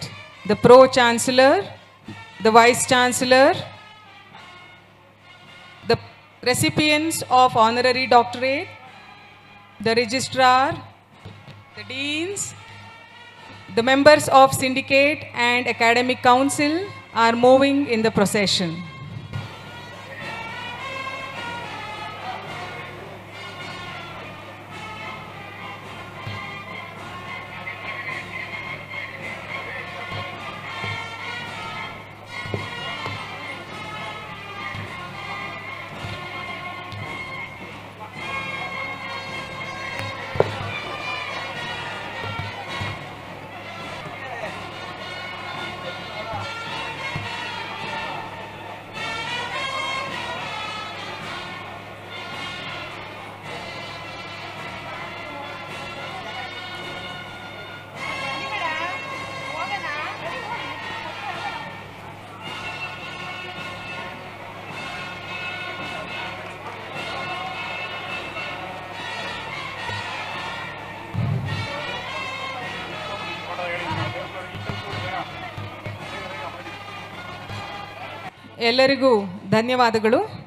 the pro-chancellor, the vice-chancellor, the recipients of honorary doctorate, the registrar, the deans, the members of syndicate and academic council are moving in the procession. ಎಲ್ಲರಿಗೂ ಧನ್ಯವಾದಗಳು.